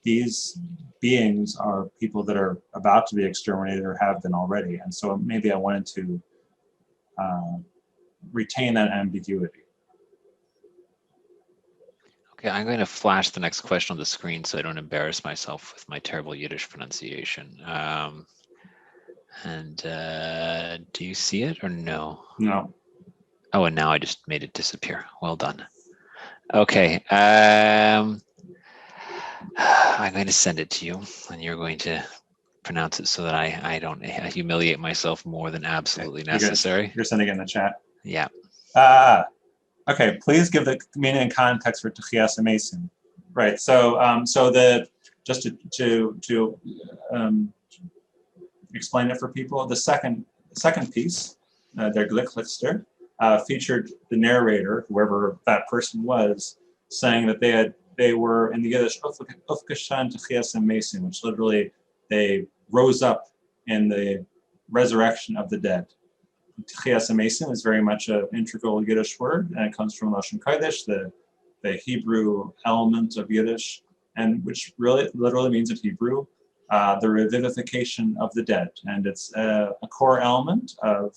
Speaker 3: these beings are people that are about to be exterminated or have been already. And so maybe I wanted to retain that ambiguity.
Speaker 1: Okay, I'm going to flash the next question on the screen so I don't embarrass myself with my terrible Yiddish pronunciation. Do you see it or no?
Speaker 3: No.
Speaker 1: Oh, and now I just made it disappear. Well done. Okay. I'm going to send it to you, and you're going to pronounce it so that I don't humiliate myself more than absolutely necessary.
Speaker 3: You're sending it in the chat?
Speaker 1: Yeah.
Speaker 3: Okay, please give the meaning and context for Techias Mason. Right, so just to explain it for people, the second piece, Der Glücklichster, featured the narrator, whoever that person was, saying that they were in the Yiddish Aufgestan Techias Mason, which literally they rose up in the resurrection of the dead. Techias Mason is very much an integral Yiddish word, and it comes from Lashon Kodesh, the Hebrew element of Yiddish, and which really literally means in Hebrew, the revivification of the dead. And it's a core element of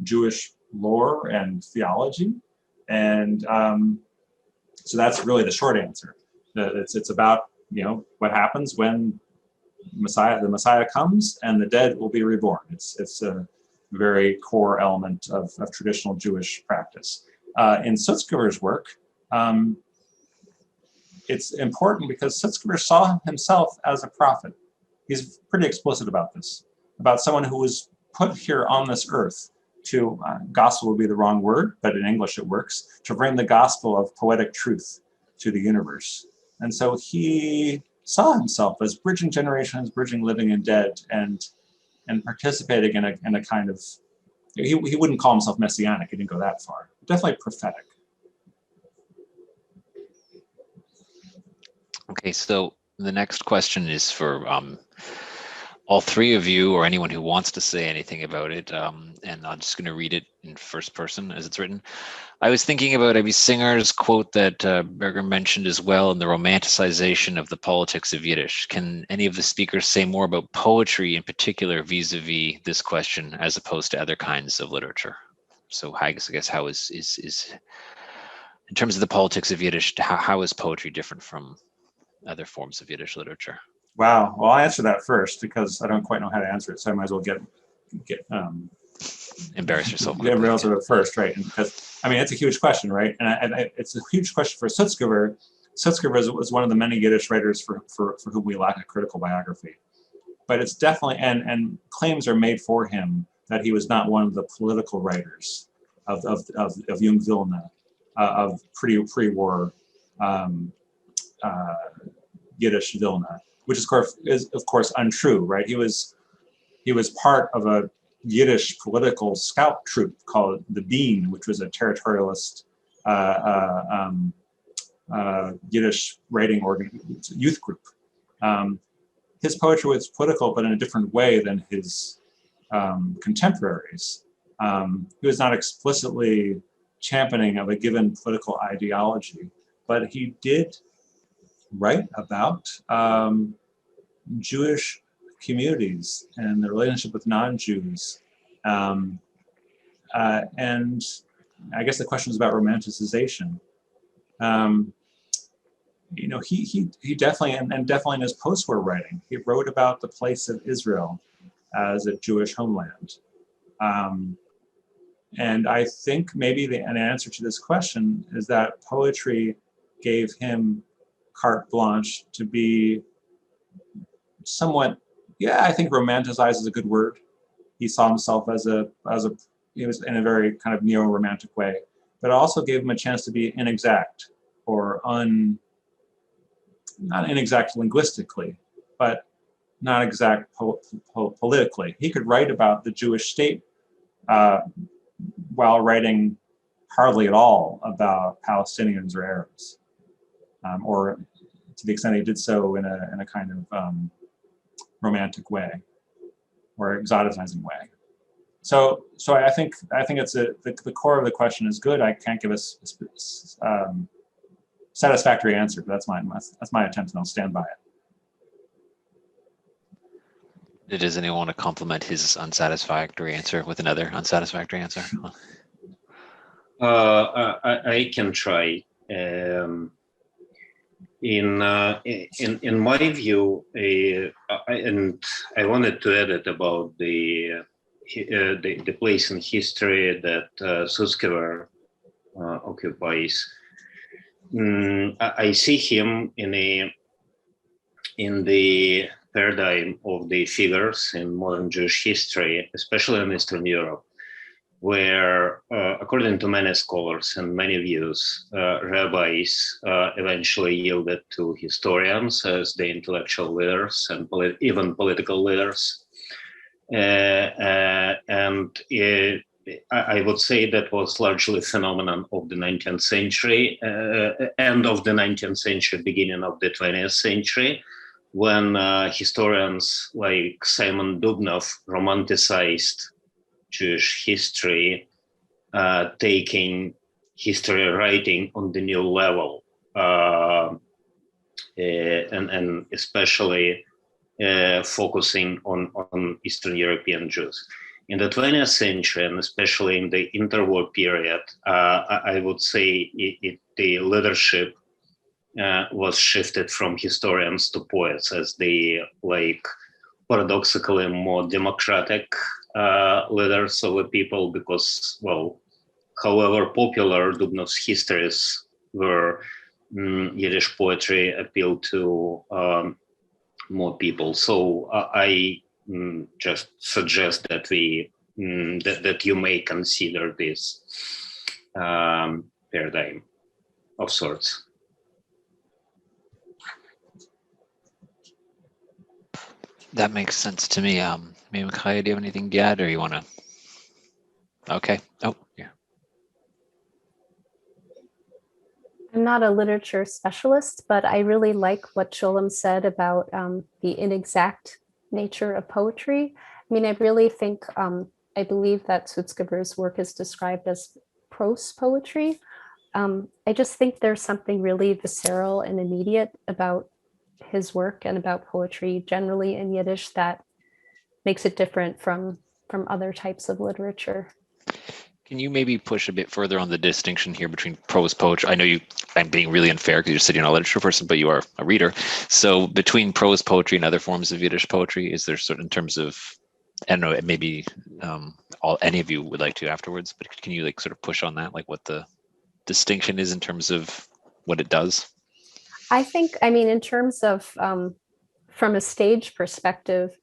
Speaker 3: Jewish lore and theology. And so that's really the short answer. It's about, what happens when the Messiah comes and the dead will be reborn. It's a very core element of traditional Jewish practice. In Sutzkever's work, it's important because Sutzkever saw himself as a prophet. He's pretty explicit about this, about someone who was put here on this earth to, gospel would be the wrong word, but in English it works, to bring the gospel of poetic truth to the universe. And so he saw himself as bridging generations, bridging living and dead, and participating in a kind of, he wouldn't call himself messianic, he didn't go that far, definitely prophetic.
Speaker 1: Okay, so the next question is for all three of you, or anyone who wants to say anything about it, and I'm just going to read it in first person as it's written. I was thinking about Abby Singer's quote that Berger mentioned as well in the romanticization of the politics of Yiddish. Can any of the speakers say more about poetry in particular vis-a-vis this question as opposed to other kinds of literature? So I guess how is in terms of the politics of Yiddish, how is poetry different from other forms of Yiddish literature?
Speaker 3: Wow. Well, I'll answer that first because I don't quite know how to answer it, so I might as well get
Speaker 1: embarrass yourself.
Speaker 3: Yeah, rails are first, right? And because I mean, it's a huge question, right? And it's a huge question for Sutzkever. Sutzkever was one of the many Yiddish writers for whom we lack a critical biography. But it's definitely, and claims are made for him that he was not one of the political writers of Young Vilna, of pre-war Yiddish Vilna, which is of course untrue, right? He was part of a Yiddish political scout troop called the Bean, which was a territorialist Yiddish writing youth group. His poetry was political, but in a different way than his contemporaries. He was not explicitly championing of a given political ideology, but he did write about Jewish communities and the relationship with non-Jews. And I guess the question is about romanticization. You know, he definitely, and definitely in his post-war writing, he wrote about the place of Israel as a Jewish homeland. And I think maybe an answer to this question is that poetry gave him carte blanche to be somewhat, I think romanticize is a good word. He saw himself he was in a very kind of neo-romantic way, but it also gave him a chance to be inexact or not inexact linguistically, but not exact politically. He could write about the Jewish state while writing hardly at all about Palestinians or Arabs, or to the extent he did so in a kind of romantic way or exoticizing way. So I think it's the core of the question is good. I can't give a satisfactory answer, but that's my attempt, and I'll stand by it.
Speaker 1: Does anyone want to complement his unsatisfactory answer with another unsatisfactory answer?
Speaker 2: I can try. In my view, and I wanted to add it about the place in history that Sutzkever occupies. I see him in the paradigm of the figures in modern Jewish history, especially in Eastern Europe, where, according to many scholars and many views, rabbis eventually yielded to historians as the intellectual leaders and even political leaders. I would say that was largely a phenomenon of the 19th century, end of the 19th century, beginning of the 20th century, when historians like Simon Dubnow romanticized Jewish history, taking history writing on the new level, and especially focusing on Eastern European Jews. In the 20th century, and especially in the interwar period, I would say the leadership was shifted from historians to poets as the paradoxically more democratic leaders of the people, because, well, however popular Dubnow's histories were, Yiddish poetry appealed to more people. So I just suggest that that you may consider this paradigm of sorts.
Speaker 1: That makes sense to me. Miriam-Khaye, do you have anything to add, or you want to? Okay. Oh, yeah.
Speaker 4: I'm not a literature specialist, but I really like what Sholem said about the inexact nature of poetry. I mean, I really think, I believe that Sutzkever's work is described as prose poetry. I just think there's something really visceral and immediate about his work and about poetry generally in Yiddish that makes it different from other types of literature.
Speaker 1: Can you maybe push a bit further on the distinction here between prose poetry? I know I'm being really unfair because you're sitting on a literature person, but you are a reader. So between prose poetry and other forms of Yiddish poetry, is there in terms of, I don't know, maybe any of you would like to afterwards, but can you like sort of push on that, like what the distinction is in terms of what it does?
Speaker 4: I think, I mean, in terms of from a stage perspective,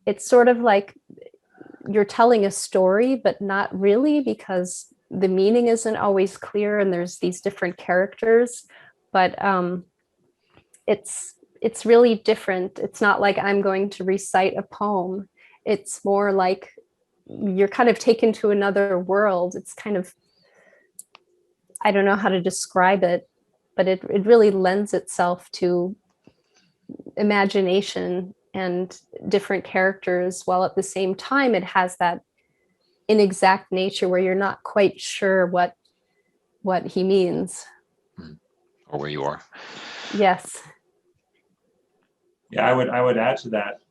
Speaker 4: it's sort of like you're telling a story, but not really, because the meaning isn't always clear and there's these different characters, but it's really different. It's not like I'm going to recite a poem. It's more like you're kind of taken to another world. It's kind of, I don't know how to describe it, but it really lends itself to imagination and different characters, while at the same time it has that inexact nature where you're not quite sure what he means.
Speaker 1: Or where you are.
Speaker 4: Yes.
Speaker 3: Yeah, I would add to that.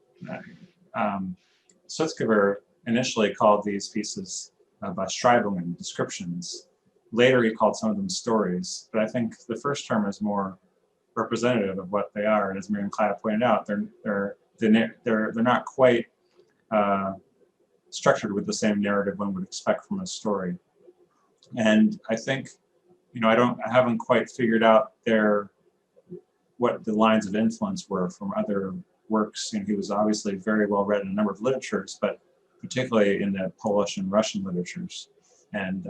Speaker 3: Sutzkever initially called these pieces Beschreibungen, descriptions. Later he called some of them stories, but I think the first term is more representative of what they are. And as Miriam-Khaye pointed out, they're not quite structured with the same narrative one would expect from a story. And I think, I haven't quite figured out what the lines of influence were from other works. He was obviously very well read in a number of literatures, but particularly in the Polish and Russian literatures. And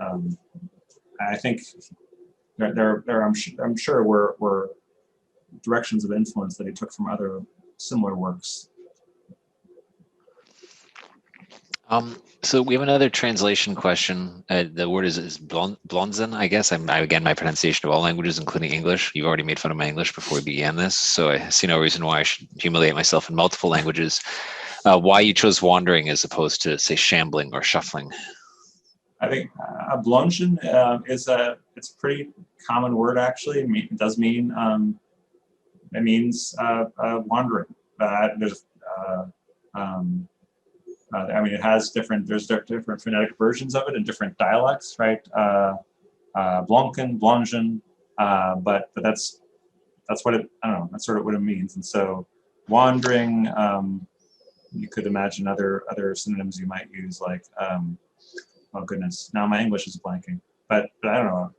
Speaker 3: I think I'm sure were directions of influence that he took from other similar works.
Speaker 1: So we have another translation question. The word is blonzen, I guess. Again, my pronunciation of all languages, including English. You've already made fun of my English before we began this, so I see no reason why I should humiliate myself in multiple languages. Why you chose wandering as opposed to, say, shambling or shuffling? I
Speaker 3: think blonzen it's a pretty common word, actually. It does mean it means wandering. It has there's different phonetic versions of it in different dialects, right? Blonken, blongen, but that's what it, I don't know, that's sort of what it means. And so wandering, you could imagine other synonyms you might use, like, oh goodness, now my English is blanking, but I don't know.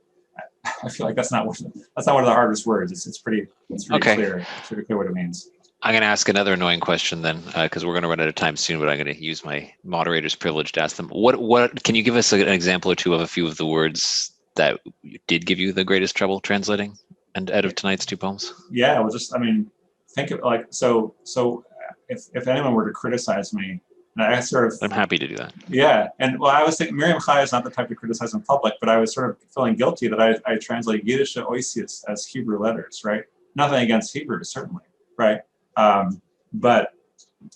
Speaker 3: I feel like that's not one of the hardest words. It's pretty
Speaker 1: okay.
Speaker 3: Clear. It's pretty clear what it means.
Speaker 1: I'm going to ask another annoying question then, because we're going to run out of time soon, but I'm going to use my moderator's privilege to ask them. What can you give us an example or two of a few of the words that did give you the greatest trouble translating and out of tonight's two poems?
Speaker 3: Yeah, well, think of like, so if anyone were to criticize me, and
Speaker 1: I'm happy to do that.
Speaker 3: Yeah, and well, I was thinking Miriam-Khaye is not the type to criticize in public, but I was sort of feeling guilty that I translate Yiddish oisius as Hebrew letters, right? Nothing against Hebrew, certainly, right? But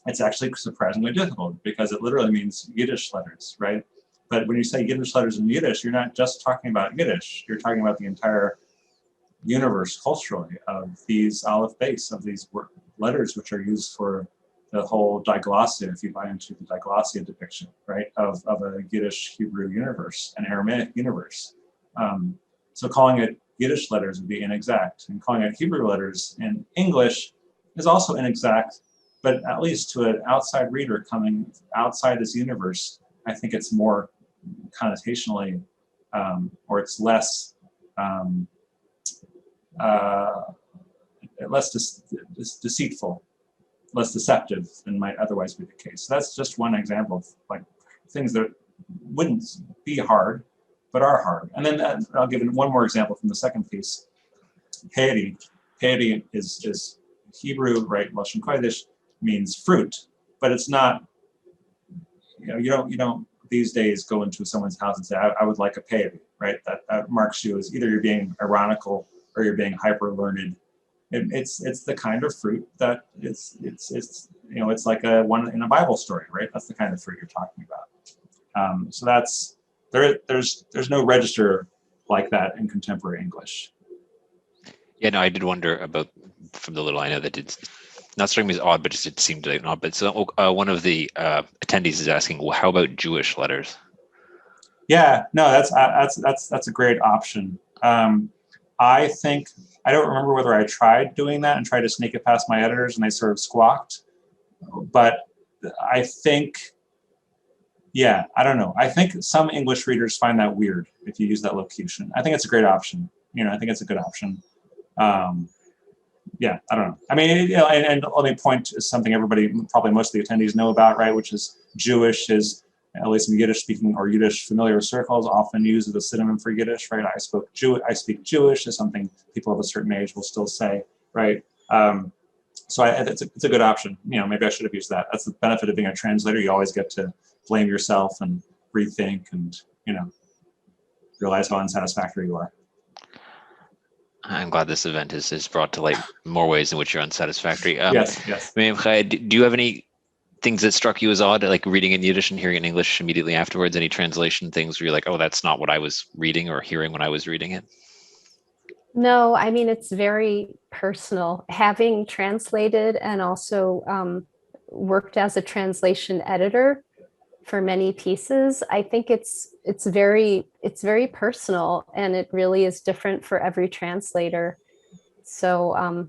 Speaker 3: it's actually surprisingly difficult because it literally means Yiddish letters, right? But when you say Yiddish letters in Yiddish, you're not just talking about Yiddish, you're talking about the entire universe culturally of these aleph base, of these letters which are used for the whole diglossia, if you buy into the diglossia depiction, right, of a Yiddish Hebrew universe, an Aramaic universe. So calling it Yiddish letters would be inexact, and calling it Hebrew letters in English is also inexact, but at least to an outside reader coming outside this universe, I think it's more connotationally, or it's less deceitful, less deceptive than might otherwise be the case. So that's just one example of like things that wouldn't be hard, but are hard. And then I'll give one more example from the second piece. Peri is Hebrew, right? Lashon Kodesh means fruit, but it's not. You don't these days go into someone's house and say, I would like a peri, right? That marks you as either you're being ironical or you're being hyper learned. It's the kind of fruit that it's like a one in a Bible story, right? That's the kind of fruit you're talking about. So that's there's no register like that in contemporary English.
Speaker 1: Yeah, no, I did wonder about, from the little I know, that did not strike me as odd, but just it seemed like odd. But so one of the attendees is asking, well, how about Jewish letters?
Speaker 3: Yeah, no, that's a great option. I think I don't remember whether I tried doing that and tried to sneak it past my editors and they sort of squawked, but I think, yeah, I don't know. I think some English readers find that weird if you use that locution. I think it's a great option. I think it's a good option. Yeah, I don't know. I mean, and let me point to something everybody, probably most of the attendees know about, right? Which is Jewish is, at least in Yiddish speaking or Yiddish familiar circles, often used as a synonym for Yiddish, right? I speak Jewish is something people of a certain age will still say, right? So it's a good option. Maybe I should have used that. That's the benefit of being a translator. You always get to blame yourself and rethink and, realize how unsatisfactory you are.
Speaker 1: I'm glad this event has brought to light more ways in which you're unsatisfactory.
Speaker 3: Yes.
Speaker 1: Miriam-Khaye, do you have any things that struck you as odd, like reading in Yiddish and hearing in English immediately afterwards? Any translation things where you're like, oh, that's not what I was reading or hearing when I was reading it?
Speaker 4: No, I mean, it's very personal. Having translated and also worked as a translation editor for many pieces, I think it's very personal, and it really is different for every translator. So, and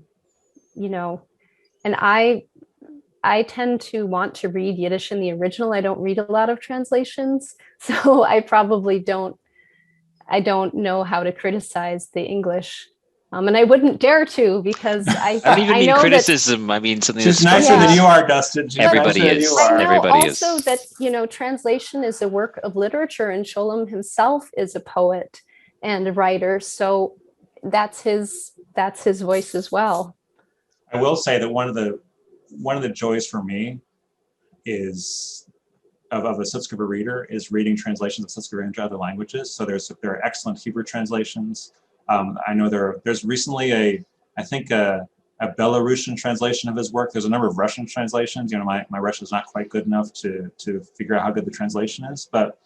Speaker 4: I tend to want to read Yiddish in the original. I don't read a lot of translations, so I probably don't know how to criticize the English. And I wouldn't dare to, because I
Speaker 1: don't even mean
Speaker 4: know
Speaker 1: criticism. I mean something
Speaker 3: She's
Speaker 1: that's
Speaker 3: nicer than you are, Dustin.
Speaker 1: Everybody is. Everybody is.
Speaker 4: Also that, translation is a work of literature, and Sholem himself is a poet and a writer. So that's his voice as well.
Speaker 3: I will say that one of the joys for me is of a Sutzkever reader is reading translations of Sutzkever into other languages. So there are excellent Hebrew translations. I know there's recently a Belarusian translation of his work. There's a number of Russian translations. My Russian is not quite good enough to figure out how good the translation is, but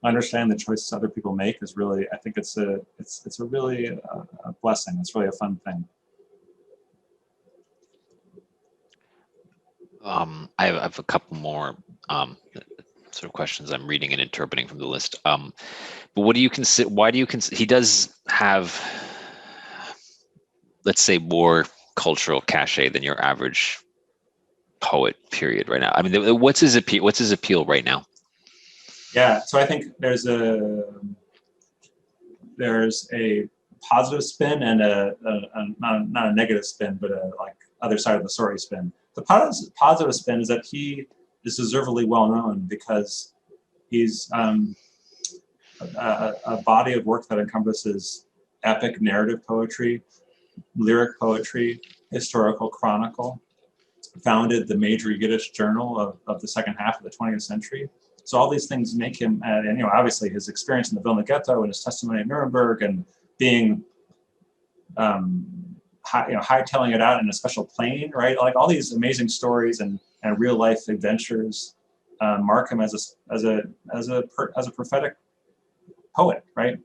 Speaker 3: understand the choices other people make is really, I think it's a really a blessing. It's really a fun thing.
Speaker 1: I have a couple more sort of questions I'm reading and interpreting from the list. But what do you consider? Why do you consider he does have, let's say, more cultural cachet than your average poet? Period. Right now, I mean, what's his appeal? What's his appeal right now?
Speaker 3: Yeah, so I think there's a positive spin and not a negative spin, but a like other side of the story spin. The positive spin is that he is deservedly well known because he's a body of work that encompasses epic narrative poetry, lyric poetry, historical chronicle, founded the major Yiddish journal of the second half of the 20th century. So all these things make him, and obviously his experience in the Vilna Ghetto and his testimony at Nuremberg and being hightailing it out in a special plane, right? Like all these amazing stories and real life adventures mark him as a prophetic poet, right?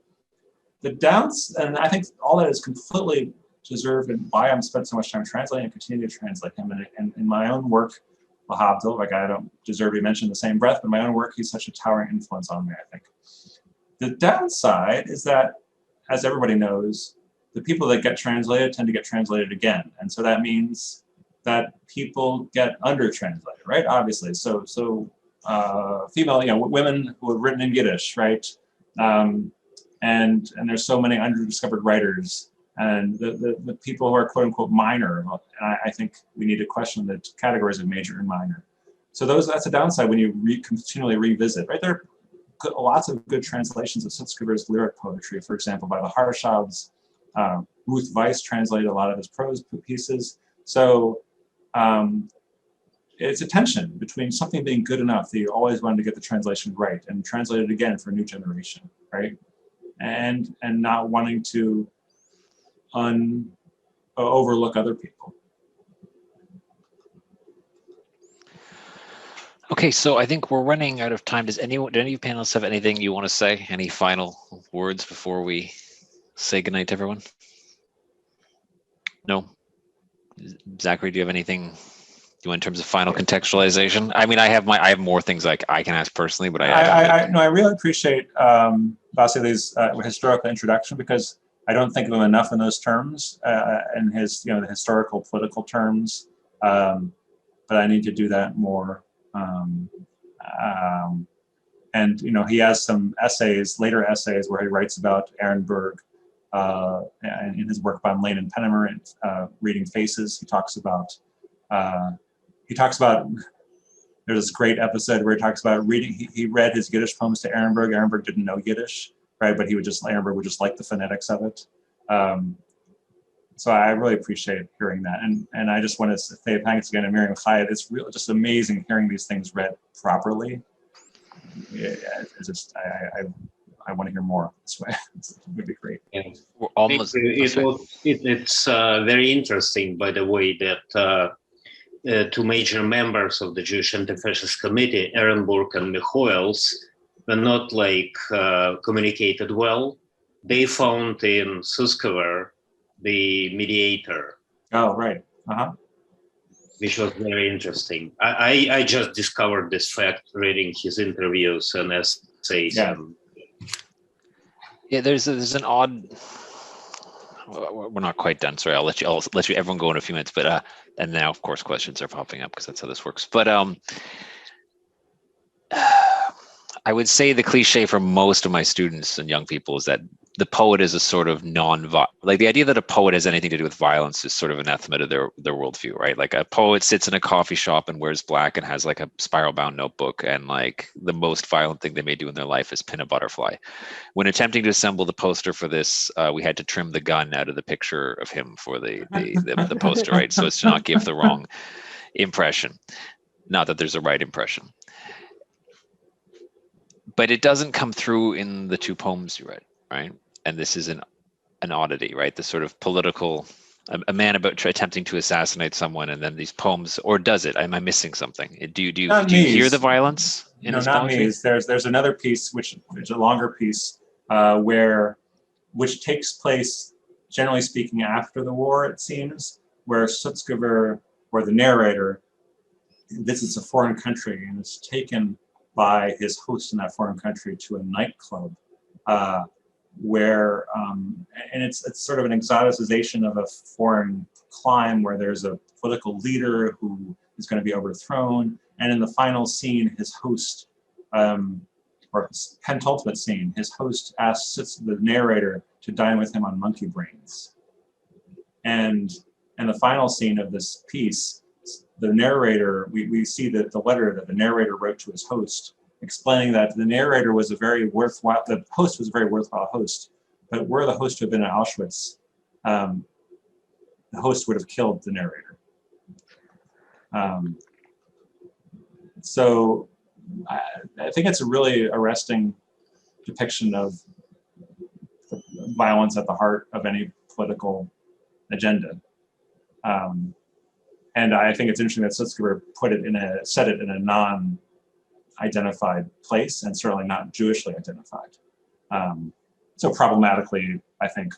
Speaker 3: And I think all that is completely deserved, and why I'm spent so much time translating and continue to translate him. And in my own work, Lahabdil, like I don't deserve to be mentioned in the same breath, but in my own work, he's such a towering influence on me, I think. The downside is that, as everybody knows, the people that get translated tend to get translated again. And so that means that people get under-translated, right? Obviously. So female, women who have written in Yiddish, right? And there's so many under-discovered writers, and the people who are quote unquote minor. I think we need to question the categories of major and minor. So that's a downside when you continually revisit, right? There are lots of good translations of Sutzkever's lyric poetry, for example, by the Harshavs. Ruth Weiss translated a lot of his prose pieces. So it's a tension between something being good enough that you always wanted to get the translation right and translate it again for a new generation, right? And not wanting to overlook other people.
Speaker 1: Okay, so I think we're running out of time. Do any of you panelists have anything you want to say? Any final words before we say goodnight to everyone? No? Zackary, do you have anything you want in terms of final contextualization? I mean, I have more things I can ask personally, but I
Speaker 3: really appreciate Vasily's historical introduction, because I don't think of him enough in those terms, in his, the historical political terms. But I need to do that more. And he has some later essays where he writes about Ehrenberg, and in his work by Lane and Pennimer, and Reading Faces. He talks about there's this great episode where he talks about reading. He read his Yiddish poems to Ehrenberg. Ehrenberg didn't know Yiddish, right? But Ehrenberg would just like the phonetics of it. So I really appreciate hearing that. And I just want to say thanks again to Miriam-Khaye. It's really just amazing hearing these things read properly. It's just, I want to hear more this way. It would be great.
Speaker 2: Yeah. It's very interesting, by the way, that two major members of the Jewish Anti-Fascist Committee, Ehrenburg and Michoels, were not communicated well. They found in Sutzkever the mediator.
Speaker 3: Oh, right.
Speaker 2: Which was very interesting. I just discovered this fact reading his interviews and essays.
Speaker 1: Yeah, there's an odd. We're not quite done. Sorry, I'll let you everyone go in a few minutes. But and now of course questions are popping up because that's how this works. But I would say the cliche for most of my students and young people is that the poet is a sort of like the idea that a poet has anything to do with violence is sort of anathema to their worldview, right? Like a poet sits in a coffee shop and wears black and has like a spiral bound notebook, and like the most violent thing they may do in their life is pin a butterfly. When attempting to assemble the poster for this, we had to trim the gun out of the picture of him for the poster, right? So as to not give the wrong impression. Not that there's a right impression. But it doesn't come through in the two poems you read, right? And this is an oddity, right? The sort of political, a man about attempting to assassinate someone, and then these poems, or does it? Am I missing something? Do you hear the violence in his poetry?
Speaker 3: There's another piece, which is a longer piece, which takes place, generally speaking, after the war, it seems, where Sutzkever, or the narrator, visits a foreign country and is taken by his host in that foreign country to a nightclub, where, and it's sort of an exoticization of a foreign clime where there's a political leader who is going to be overthrown. And in the final scene, his host, or penultimate scene, his host asks the narrator to dine with him on monkey brains. And in the final scene of this piece, the narrator, we see that the letter that the narrator wrote to his host, explaining that the narrator was the host was a very worthwhile host, but were the host to have been at Auschwitz, the host would have killed the narrator. So I think it's a really arresting depiction of violence at the heart of any political agenda. And I think it's interesting that Sutzkever set it in a non-identified place, and certainly not Jewishly identified. So problematically, I think,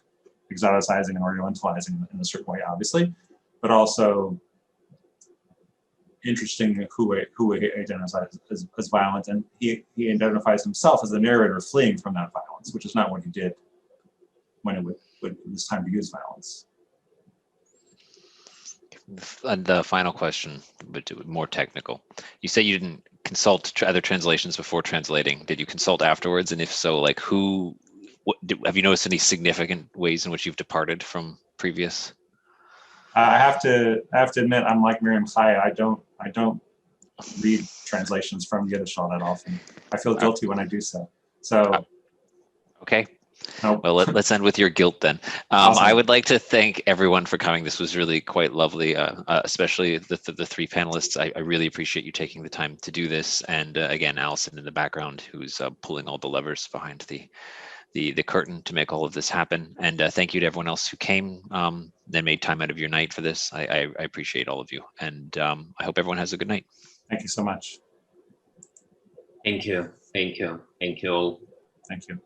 Speaker 3: exoticizing and orientalizing in a certain way, obviously, but also interesting who he identifies as violent, and he identifies himself as the narrator fleeing from that violence, which is not what he did when it was time to use violence.
Speaker 1: And the final question, but more technical. You say you didn't consult other translations before translating. Did you consult afterwards? And if so, like have you noticed any significant ways in which you've departed from previous?
Speaker 3: I have to admit, I'm like Miriam-Khaye. I don't read translations from Yiddish all that often. I feel guilty when I do so. So.
Speaker 1: Okay.
Speaker 3: Nope.
Speaker 1: Well, let's end with your guilt then.
Speaker 3: Awesome.
Speaker 1: I would like to thank everyone for coming. This was really quite lovely, especially the three panelists. I really appreciate you taking the time to do this. And again, Allison in the background, who's pulling all the levers behind the curtain to make all of this happen. And thank you to everyone else who came, that made time out of your night for this. I appreciate all of you. And I hope everyone has a good night.
Speaker 3: Thank you so much.
Speaker 2: Thank you. Thank you. Thank you all.
Speaker 3: Thank you.